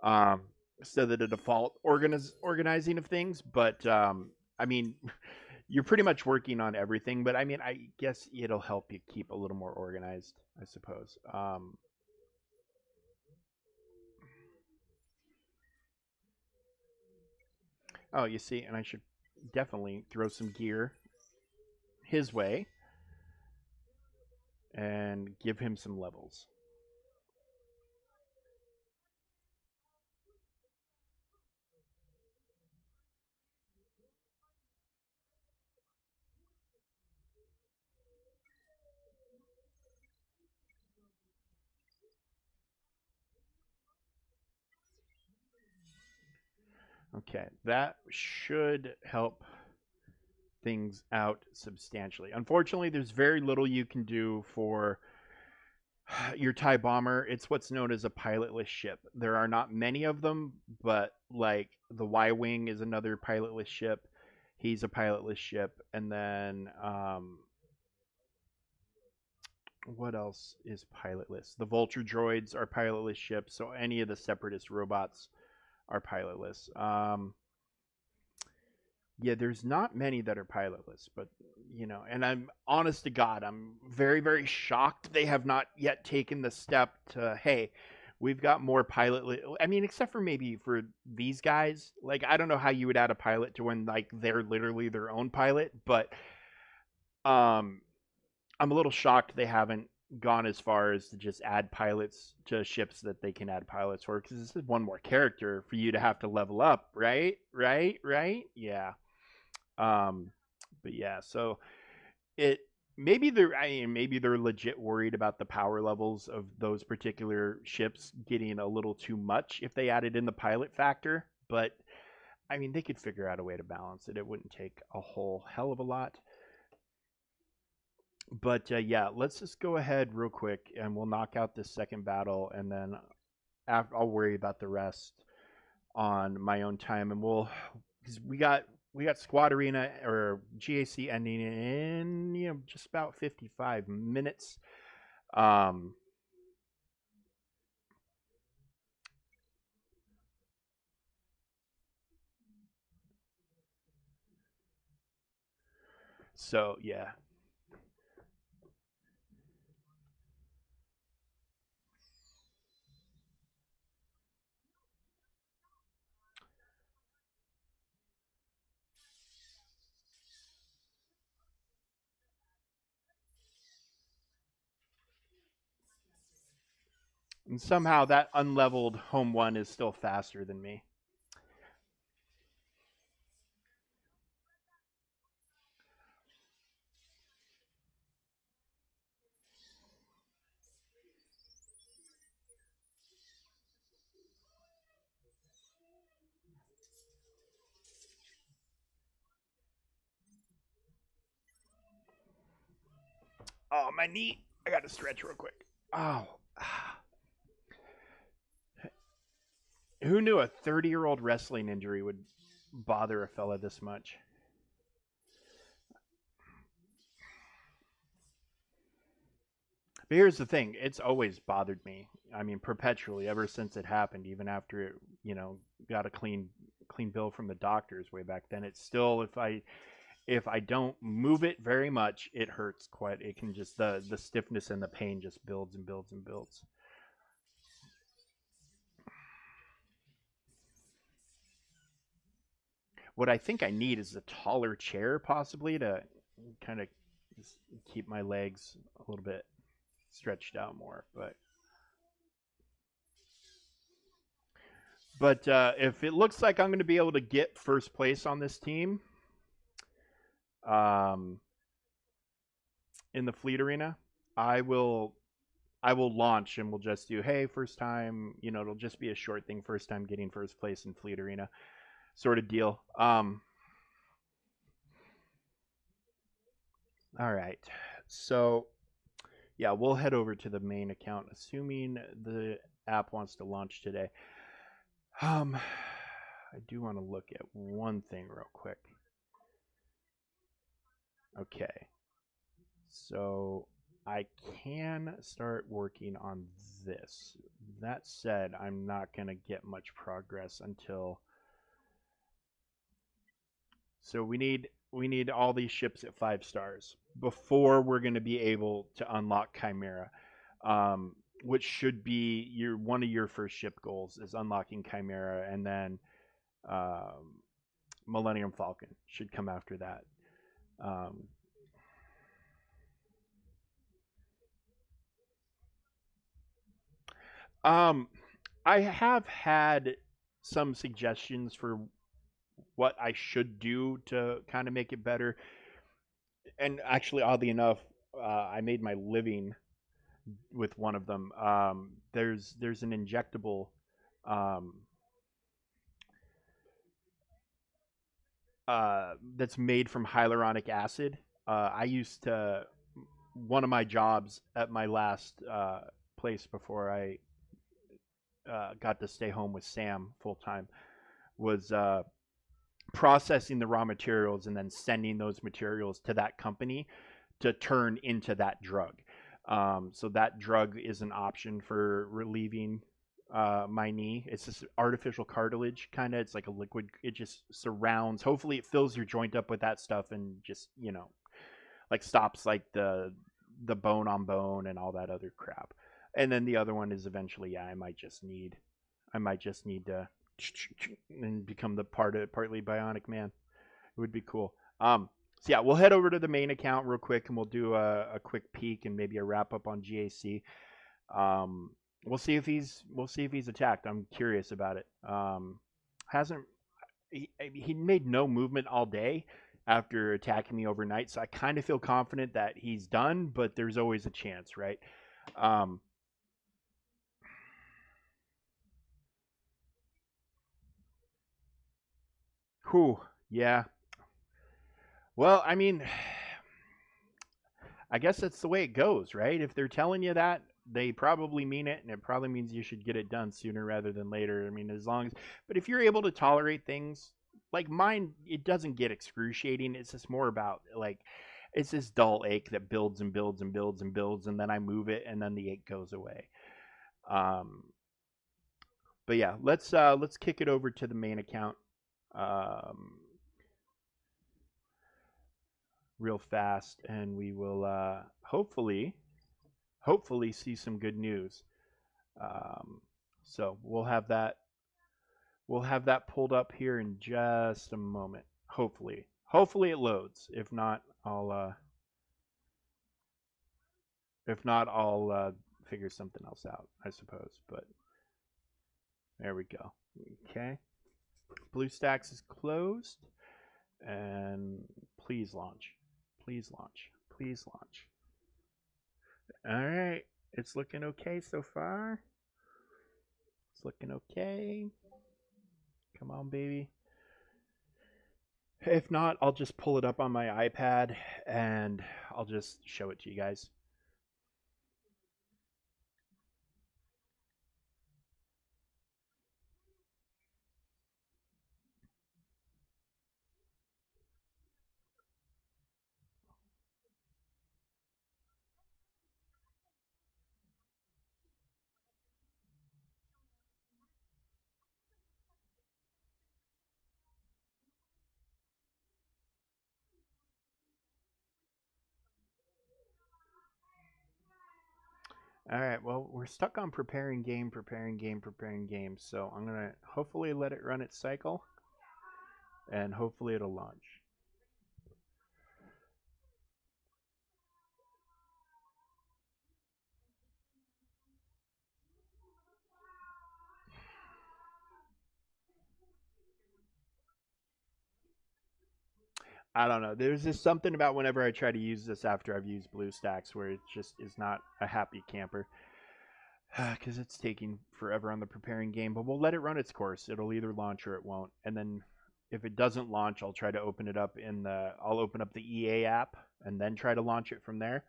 um, instead of the default organizing of things. But I mean, you're pretty much working on everything. But I mean, I guess it'll help you keep a little more organized, I suppose. Oh, you see, and I should definitely throw some gear his way and give him some levels. Okay, that should help things out substantially. Unfortunately, there's very little you can do for your TIE bomber. It's what's known as a pilotless ship. There are not many of them, but like the Y Wing is another pilotless ship. He's a pilotless ship. And then what else is pilotless? The Vulture droids are pilotless ships, so any of the Separatist robots are pilotless. Yeah, there's not many that are pilotless, but and I'm honest to God, I'm very, very shocked they have not yet taken the step to, hey, we've got more pilot. I mean, except for maybe for these guys. Like, I don't know how you would add a pilot to when like they're literally their own pilot, but um, I'm a little shocked they haven't gone as far as to just add pilots to ships that they can add pilots for, because this is one more character for you to have to level up, right? Right? Yeah. Um, but yeah, so it maybe they're legit worried about the power levels of those particular ships getting a little too much if they added in the pilot factor. But I mean, they could figure out a way to balance it. It wouldn't take a whole hell of a lot. But yeah, let's just go ahead real quick and we'll knock out this second battle, and then I'll worry about the rest on my own time, and because we got Squad Arena or GAC ending in just about 55 minutes. Um, so yeah, and somehow that unleveled home one is still faster than me. Oh, my knee! I got to stretch real quick. Oh, who knew a 30-year-old wrestling injury would bother a fella this much? But here's the thing, it's always bothered me. I mean, perpetually ever since it happened, even after it, got a clean bill from the doctors way back then. It's still, if I don't move it very much, it hurts quite. It can just the stiffness and the pain just builds and builds and builds. What I think I need is a taller chair, possibly, to kind of keep my legs a little bit stretched out more. But if it looks like I'm going to be able to get first place on this team, um, in the fleet arena, I will I will launch and we'll just do, hey, first time, it'll just be a short thing, first time getting first place in fleet arena sort of deal. All right. So yeah, we'll head over to the main account, assuming the app wants to launch today. I do want to look at one thing real quick. Okay. So I can start working on this. That said, I'm not going to get much progress until. So we need all these ships at 5 stars before we're going to be able to unlock Chimera, which should be one of your first ship goals is unlocking Chimera, and then um, Millennium Falcon should come after that. Um, um, I have had some suggestions for what I should do to kind of make it better, and actually, oddly enough, I made my living with one of them. There's an injectable um, that's made from hyaluronic acid. I used to one of my jobs at my last place before I got to stay home with Sam full time was processing the raw materials and then sending those materials to that company to turn into that drug. So that drug is an option for relieving my knee. It's this artificial cartilage kind of. It's like a liquid. It just surrounds. Hopefully, it fills your joint up with that stuff and just like stops like the bone on bone and all that other crap. And then the other one is eventually, yeah, I might just need to and become the partly bionic man. It would be cool. So yeah, we'll head over to the main account real quick, and we'll do a quick peek and maybe a wrap up on GAC. Um, we'll see if he's attacked. I'm curious about it. Hasn't he made no movement all day after attacking me overnight, so I kind of feel confident that he's done, but there's always a chance, right? Um, whew, yeah. Well, I mean, I guess that's the way it goes, right? If they're telling you that, they probably mean it, and it probably means you should get it done sooner rather than later. I mean, as long as, but if you're able to tolerate things like mine, it doesn't get excruciating. It's just more about like, it's this dull ache that builds and builds and builds and builds, and then I move it, and then the ache goes away. Um, but yeah, let's kick it over to the main account um, real fast, and we will hopefully see some good news. Um, so we'll have that pulled up here in just a moment. Hopefully it loads. If not, I'll figure something else out, I suppose. But there we go. Okay, BlueStacks is closed, and please launch. Please launch. Please launch. All right, it's looking okay so far. It's looking okay. Come on, baby. If not, I'll just pull it up on my iPad and I'll just show it to you guys. All right, well, we're stuck on preparing game, preparing game, preparing game. So I'm going to hopefully let it run its cycle and hopefully it'll launch. I don't know. There's just something about whenever I try to use this after I've used BlueStacks where it just is not a happy camper. Because it's taking forever on the preparing game, but we'll let it run its course. It'll either launch or it won't. And then if it doesn't launch, I'll try to open it up I'll open up the EA app and then try to launch it from there.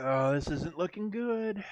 Oh, this isn't looking good.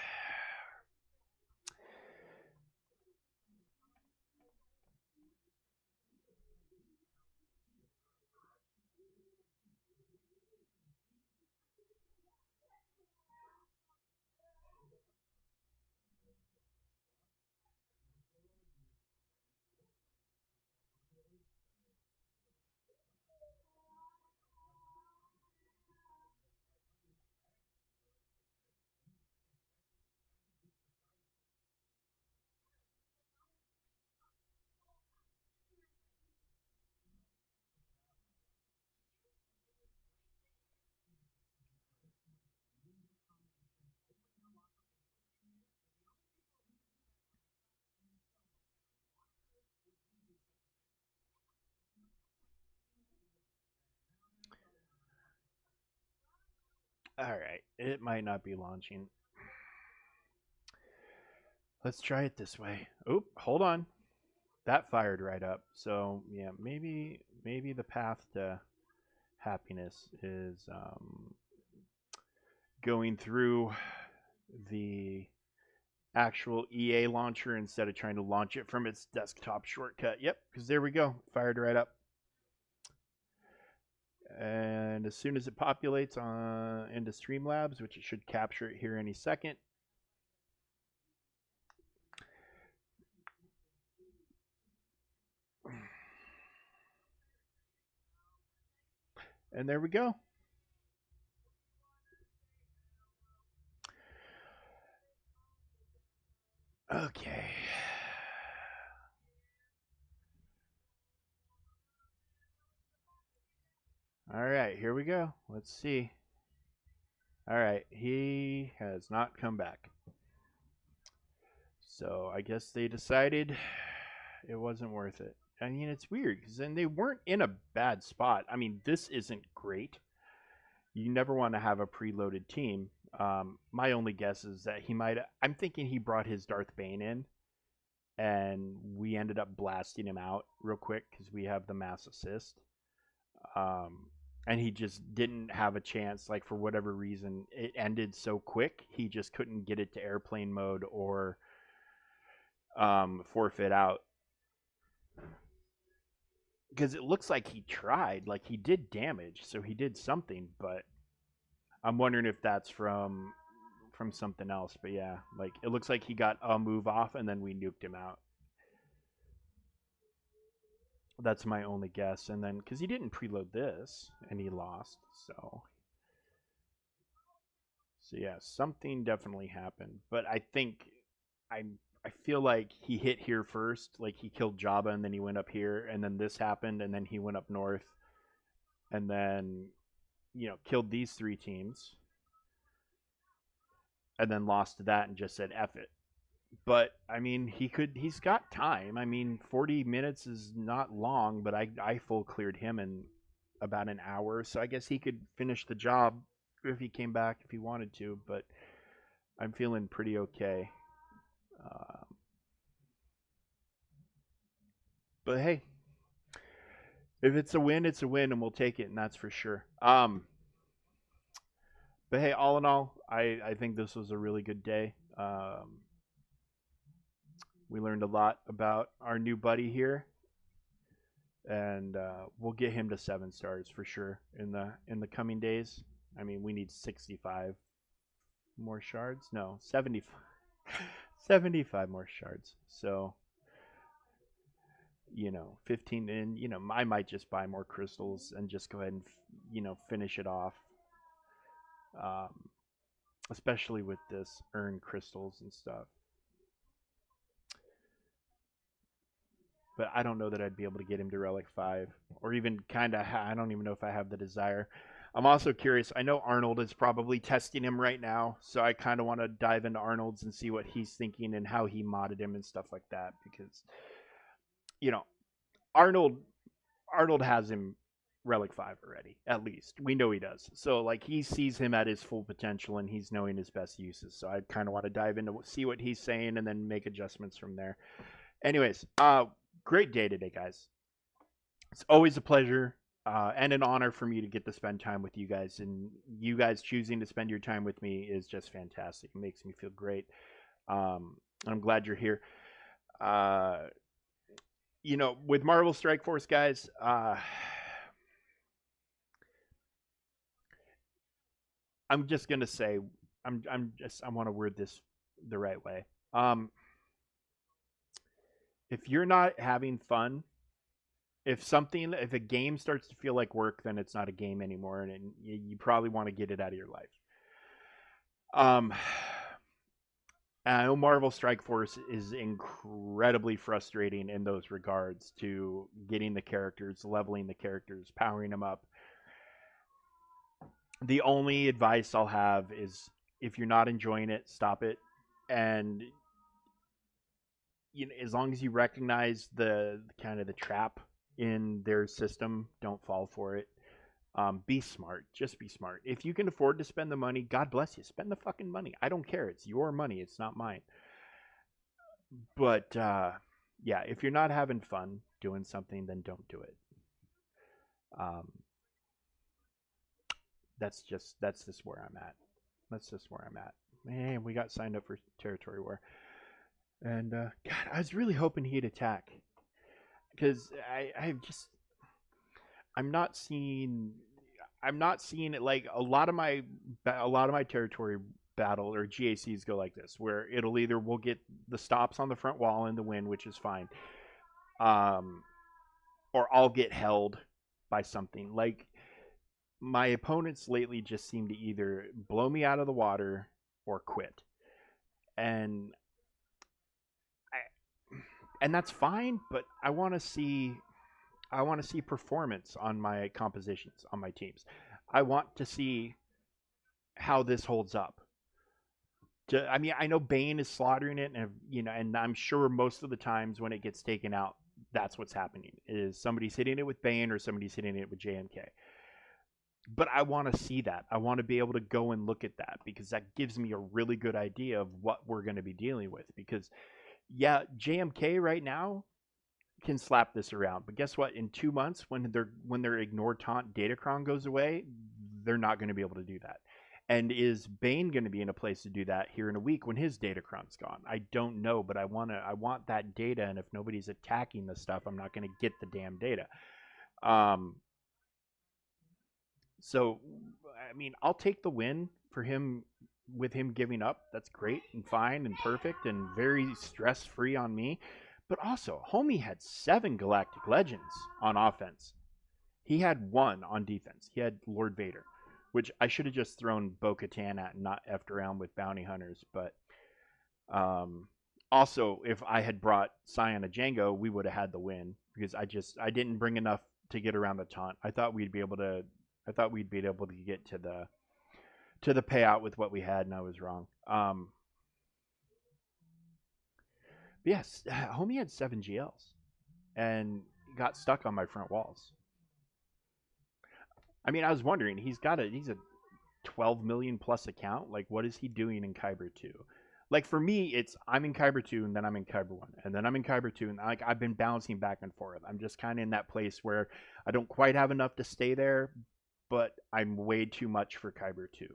All right, it might not be launching. Let's try it this way. Oop, hold on. That fired right up. So yeah, maybe the path to happiness is going through the actual EA launcher instead of trying to launch it from its desktop shortcut. Yep, because there we go. Fired right up. And as soon as it populates into Streamlabs, which it should capture it here any second. And there we go. Okay. All right, here we go. Let's see. All right, he has not come back. So I guess they decided it wasn't worth it. I mean, it's weird because then they weren't in a bad spot. I mean, this isn't great. You never want to have a preloaded team. My only guess is that he might. I'm thinking he brought his Darth Bane in, and we ended up blasting him out real quick because we have the mass assist. Um, and he just didn't have a chance. Like for whatever reason, it ended so quick. He just couldn't get it to airplane mode or forfeit out because it looks like he tried, like he did damage, so he did something. But I'm wondering if that's from something else. But yeah, like it looks like he got a move off and then we nuked him out. That's my only guess. And then because he didn't preload this and he lost, so yeah, something definitely happened. But I think I I feel like he hit here first, like he killed Jabba and then he went up here, and then this happened, and then he went up north, and then killed these three teams, and then lost to that and just said F it. But I mean, he's got time. I mean, 40 minutes is not long, but I full cleared him in about an hour, so I guess he could finish the job if he came back if he wanted to. But I'm feeling pretty okay. Um, but hey, if it's a win, it's a win, and we'll take it, and that's for sure. But hey, all in all, I think this was a really good day. We learned a lot about our new buddy here, and we'll get him to 7 stars for sure in the coming days. I mean, we need 65 more shards. No, 75 more shards. So 15, and I might just buy more crystals and just go ahead and finish it off. Um, Especially with this earn crystals and stuff. But I don't know that I'd be able to get him to Relic 5 or even kind of I don't even know if I have the desire. I'm also curious. I know Arnold is probably testing him right now, so I kind of want to dive into Arnold's and see what he's thinking and how he modded him and stuff like that because you know, Arnold Arnold has him Relic 5 already, at least. We know he does. So like he sees him at his full potential and he's knowing his best uses. So I kind of want to dive into see what he's saying and then make adjustments from there. Anyways, great day today, guys. It's always a pleasure and an honor for me to get to spend time with you guys. And you guys choosing to spend your time with me is just fantastic. It makes me feel great. I'm glad you're here. Uh, with Marvel Strike Force, guys, I'm just gonna say, I want to word this the right way. If you're not having fun, if a game starts to feel like work, then it's not a game anymore, and you probably want to get it out of your life. Um, I know Marvel Strike Force is incredibly frustrating in those regards to getting the characters, leveling the characters, powering them up. The only advice I'll have is if you're not enjoying it, stop it. And as long as you recognize the kind of the trap in their system, don't fall for it. Be smart. Just be smart. If you can afford to spend the money, God bless you. Spend the fucking money. I don't care. It's your money. It's not mine. But yeah, if you're not having fun doing something, then don't do it. Um, that's just where I'm at. That's just where I'm at. Man, we got signed up for territory war, and God, I was really hoping he'd attack because I'm not seeing I'm not seeing it like a lot of my territory battle or GACs go like this, where it'll either we'll get the stops on the front wall in the win, which is fine, um, or I'll get held by something. Like my opponents lately just seem to either blow me out of the water or quit, and I, and that's fine. But I want to see performance on my compositions on my teams. I want to see how this holds up. I mean, I know Bane is slaughtering it, and and I'm sure most of the times when it gets taken out, that's what's happening. Is somebody's hitting it with Bane or somebody's hitting it with JMK. But I want to see that. I want to be able to go and look at that because that gives me a really good idea of what we're going to be dealing with. Because yeah, JMK right now can slap this around, but guess what? In 2 months, when their ignore taunt Datacron goes away, they're not going to be able to do that. And is Bane going to be in a place to do that here in a week when his Datacron's gone? I don't know, but I want that data, and if nobody's attacking the stuff, I'm not going to get the damn data. Um, so, I mean, I'll take the win for him with him giving up. That's great and fine and perfect and very stress free on me. But also, Homie had 7 Galactic Legends on offense. He had 1 on defense. He had Lord Vader, which I should have just thrown Bo Katan at and not effed around with bounty hunters. But also, if I had brought Scion of Django, we would have had the win because I didn't bring enough to get around the taunt. I thought we'd be able to get to the payout with what we had, and I was wrong. Yes, Homie had 7 GLs and got stuck on my front walls. I mean, I was wondering, he's a 12 million plus account. Like, what is he doing in Kyber 2? Like, for me, it's I'm in Kyber 2 and then I'm in Kyber 1 and then I'm in Kyber 2 and like I've been bouncing back and forth. I'm just kind of in that place where I don't quite have enough to stay there, but I'm way too much for Kyber 2.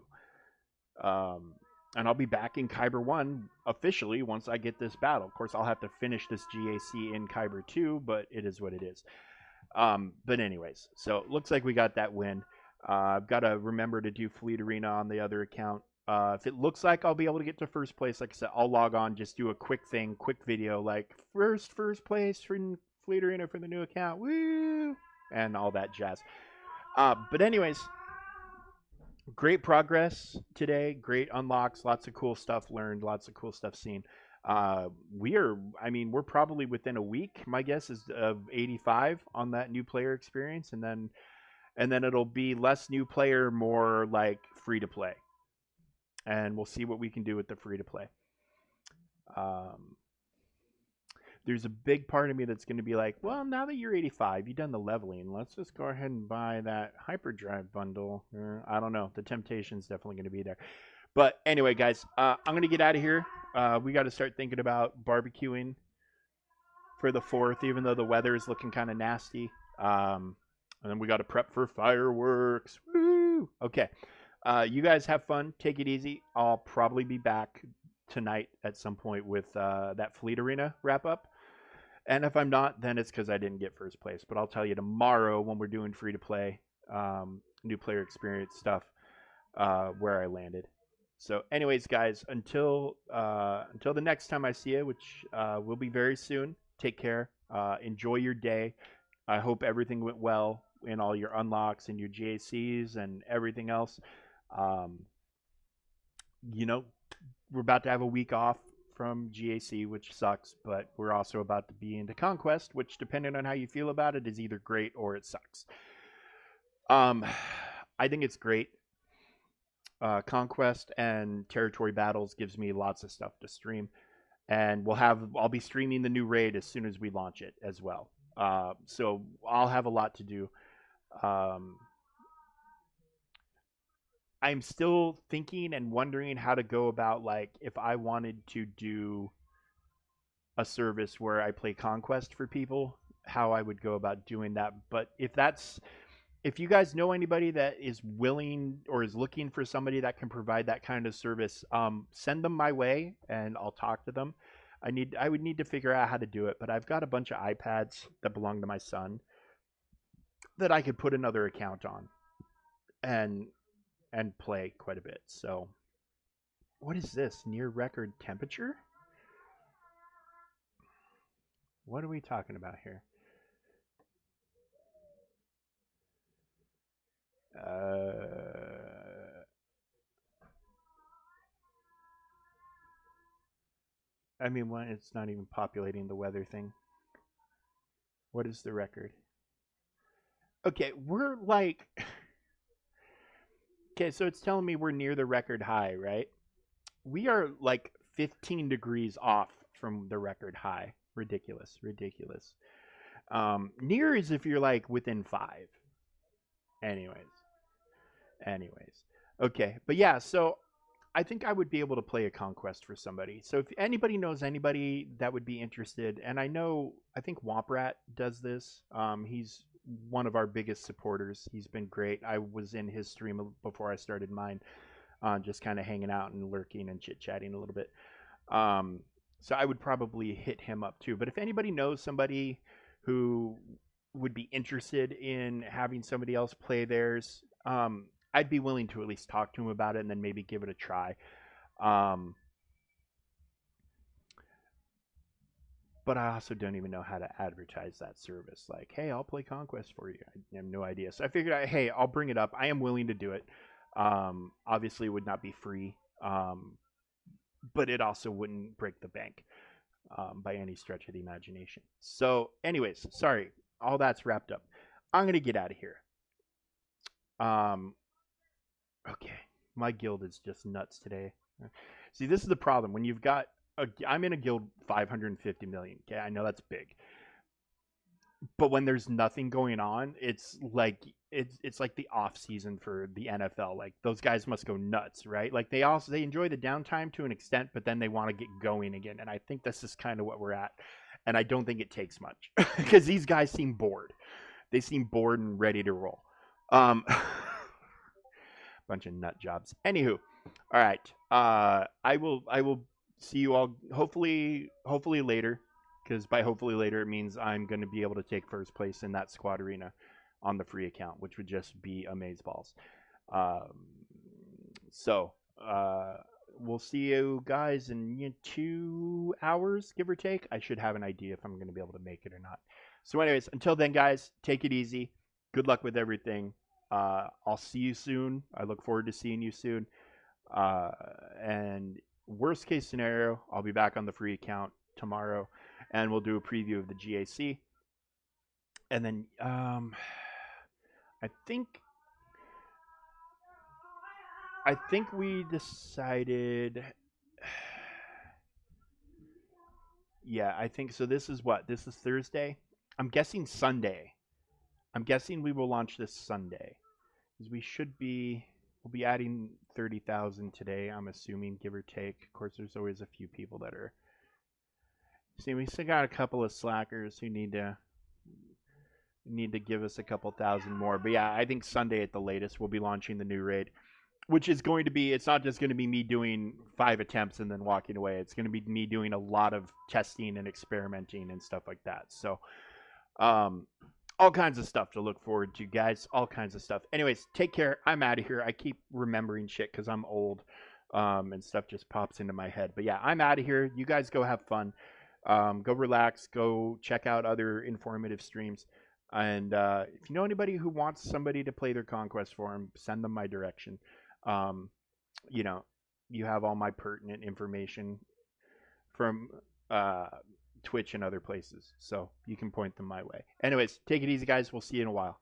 And I'll be back in Kyber 1 officially once I get this battle. Of course, I'll have to finish this GAC in Kyber 2, but it is what it is. But anyways, so it looks like we got that win. I've got to remember to do Fleet Arena on the other account. If it looks like I'll be able to get to first place, like I said, I'll log on, just do a quick video, like first place for Fleet Arena for the new account, woo, and all that jazz. But anyways, great progress today, great unlocks, lots of cool stuff learned, lots of cool stuff seen. We're probably within a week, my guess is, of 85 on that new player experience, and then it'll be less new player, more like free to play, and we'll see what we can do with the free to play. There's a big part of me that's going to be like, well, now that you're 85, you've done the leveling, let's just go ahead and buy that hyperdrive bundle. I don't know, the temptation's definitely going to be there. But anyway, guys, I'm going to get out of here. We got to start thinking about barbecuing for the 4th, even though the weather is looking kind of nasty. And then we got to prep for fireworks. Woo! Okay. You guys have fun. Take it easy. I'll probably be back tonight at some point with that Fleet Arena wrap up. And if I'm not, then it's because I didn't get first place. But I'll tell you tomorrow when we're doing free to play, new player experience stuff, where I landed. So anyways, guys, until the next time I see you, which will be very soon, take care. Enjoy your day. I hope everything went well in all your unlocks and your GACs and everything else. We're about to have a week off from GAC, which sucks, but we're also about to be into Conquest, which, depending on how you feel about it, is either great or it sucks. I think it's great. Conquest and territory battles gives me lots of stuff to stream, and I'll be streaming the new raid as soon as we launch it as well. So I'll have a lot to do. I'm still thinking and wondering how to go about, like, if I wanted to do a service where I play Conquest for people, how I would go about doing that. But if you guys know anybody that is willing or is looking for somebody that can provide that kind of service, send them my way and I'll talk to them. I would need to figure out how to do it, but I've got a bunch of iPads that belong to my son that I could put another account on and play quite a bit. So, what is this? Near record temperature? What are we talking about here? I mean, when it's not even populating the weather thing. What is the record? Okay, we're like, okay, so it's telling me we're near the record high, right? We are like 15 degrees off from the record high. Ridiculous, ridiculous. Near is if you're like within 5. Anyways, anyways. Okay, but yeah, so I think I would be able to play a conquest for somebody. So if anybody knows anybody that would be interested, and I think Womprat does this. He's one of our biggest supporters. He's been great. I was in his stream before I started mine, just kind of hanging out and lurking and chit chatting a little bit. So I would probably hit him up too. But if anybody knows somebody who would be interested in having somebody else play theirs, I'd be willing to at least talk to him about it and then maybe give it a try. Um, but I also don't even know how to advertise that service. Like, hey, I'll play Conquest for you. I have no idea. So I figured, hey, I'll bring it up. I am willing to do it. Obviously, it would not be free, but it also wouldn't break the bank by any stretch of the imagination. So, anyways, sorry, all that's wrapped up. I'm gonna get out of here. Um, okay, my guild is just nuts today. See, this is the problem when you've got I'm in a guild 550 million. Okay, I know that's big, but when there's nothing going on, it's like the off season for the NFL. Like those guys must go nuts, right? Like they enjoy the downtime to an extent, but then they want to get going again. And I think this is kind of what we're at. And I don't think it takes much because these guys seem bored. They seem bored and ready to roll. Bunch of nut jobs. Anywho, all right. I will see you all hopefully later, because by hopefully later it means I'm going to be able to take first place in that squad arena on the free account, which would just be amazeballs. Um, so we'll see you guys in 2 hours, give or take. I should have an idea if I'm going to be able to make it or not. So, anyways, until then, guys, take it easy. Good luck with everything. I'll see you soon. I look forward to seeing you soon. Uh, and worst case scenario, I'll be back on the free account tomorrow, and we'll do a preview of the GAC. And then I think we decided. Yeah, I think so. This is what? This is Thursday. I'm guessing Sunday. I'm guessing we will launch this Sunday, because we'll be adding 30,000 today. I'm assuming, give or take. Of course, there's always a few people that are. See, we still got a couple of slackers who need to give us a couple thousand more. But yeah, I think Sunday at the latest we'll be launching the new raid, which is going to be. It's not just going to be me doing 5 attempts and then walking away. It's going to be me doing a lot of testing and experimenting and stuff like that. So, all kinds of stuff to look forward to, guys. All kinds of stuff. Anyways, take care. I'm out of here. I keep remembering shit because I'm old, and stuff just pops into my head. But yeah, I'm out of here. You guys go have fun. Go relax. Go check out other informative streams. And if you know anybody who wants somebody to play their conquest for them, send them my direction. Um, you know, you have all my pertinent information from Twitch and other places, so you can point them my way. Anyways, take it easy, guys. We'll see you in a while.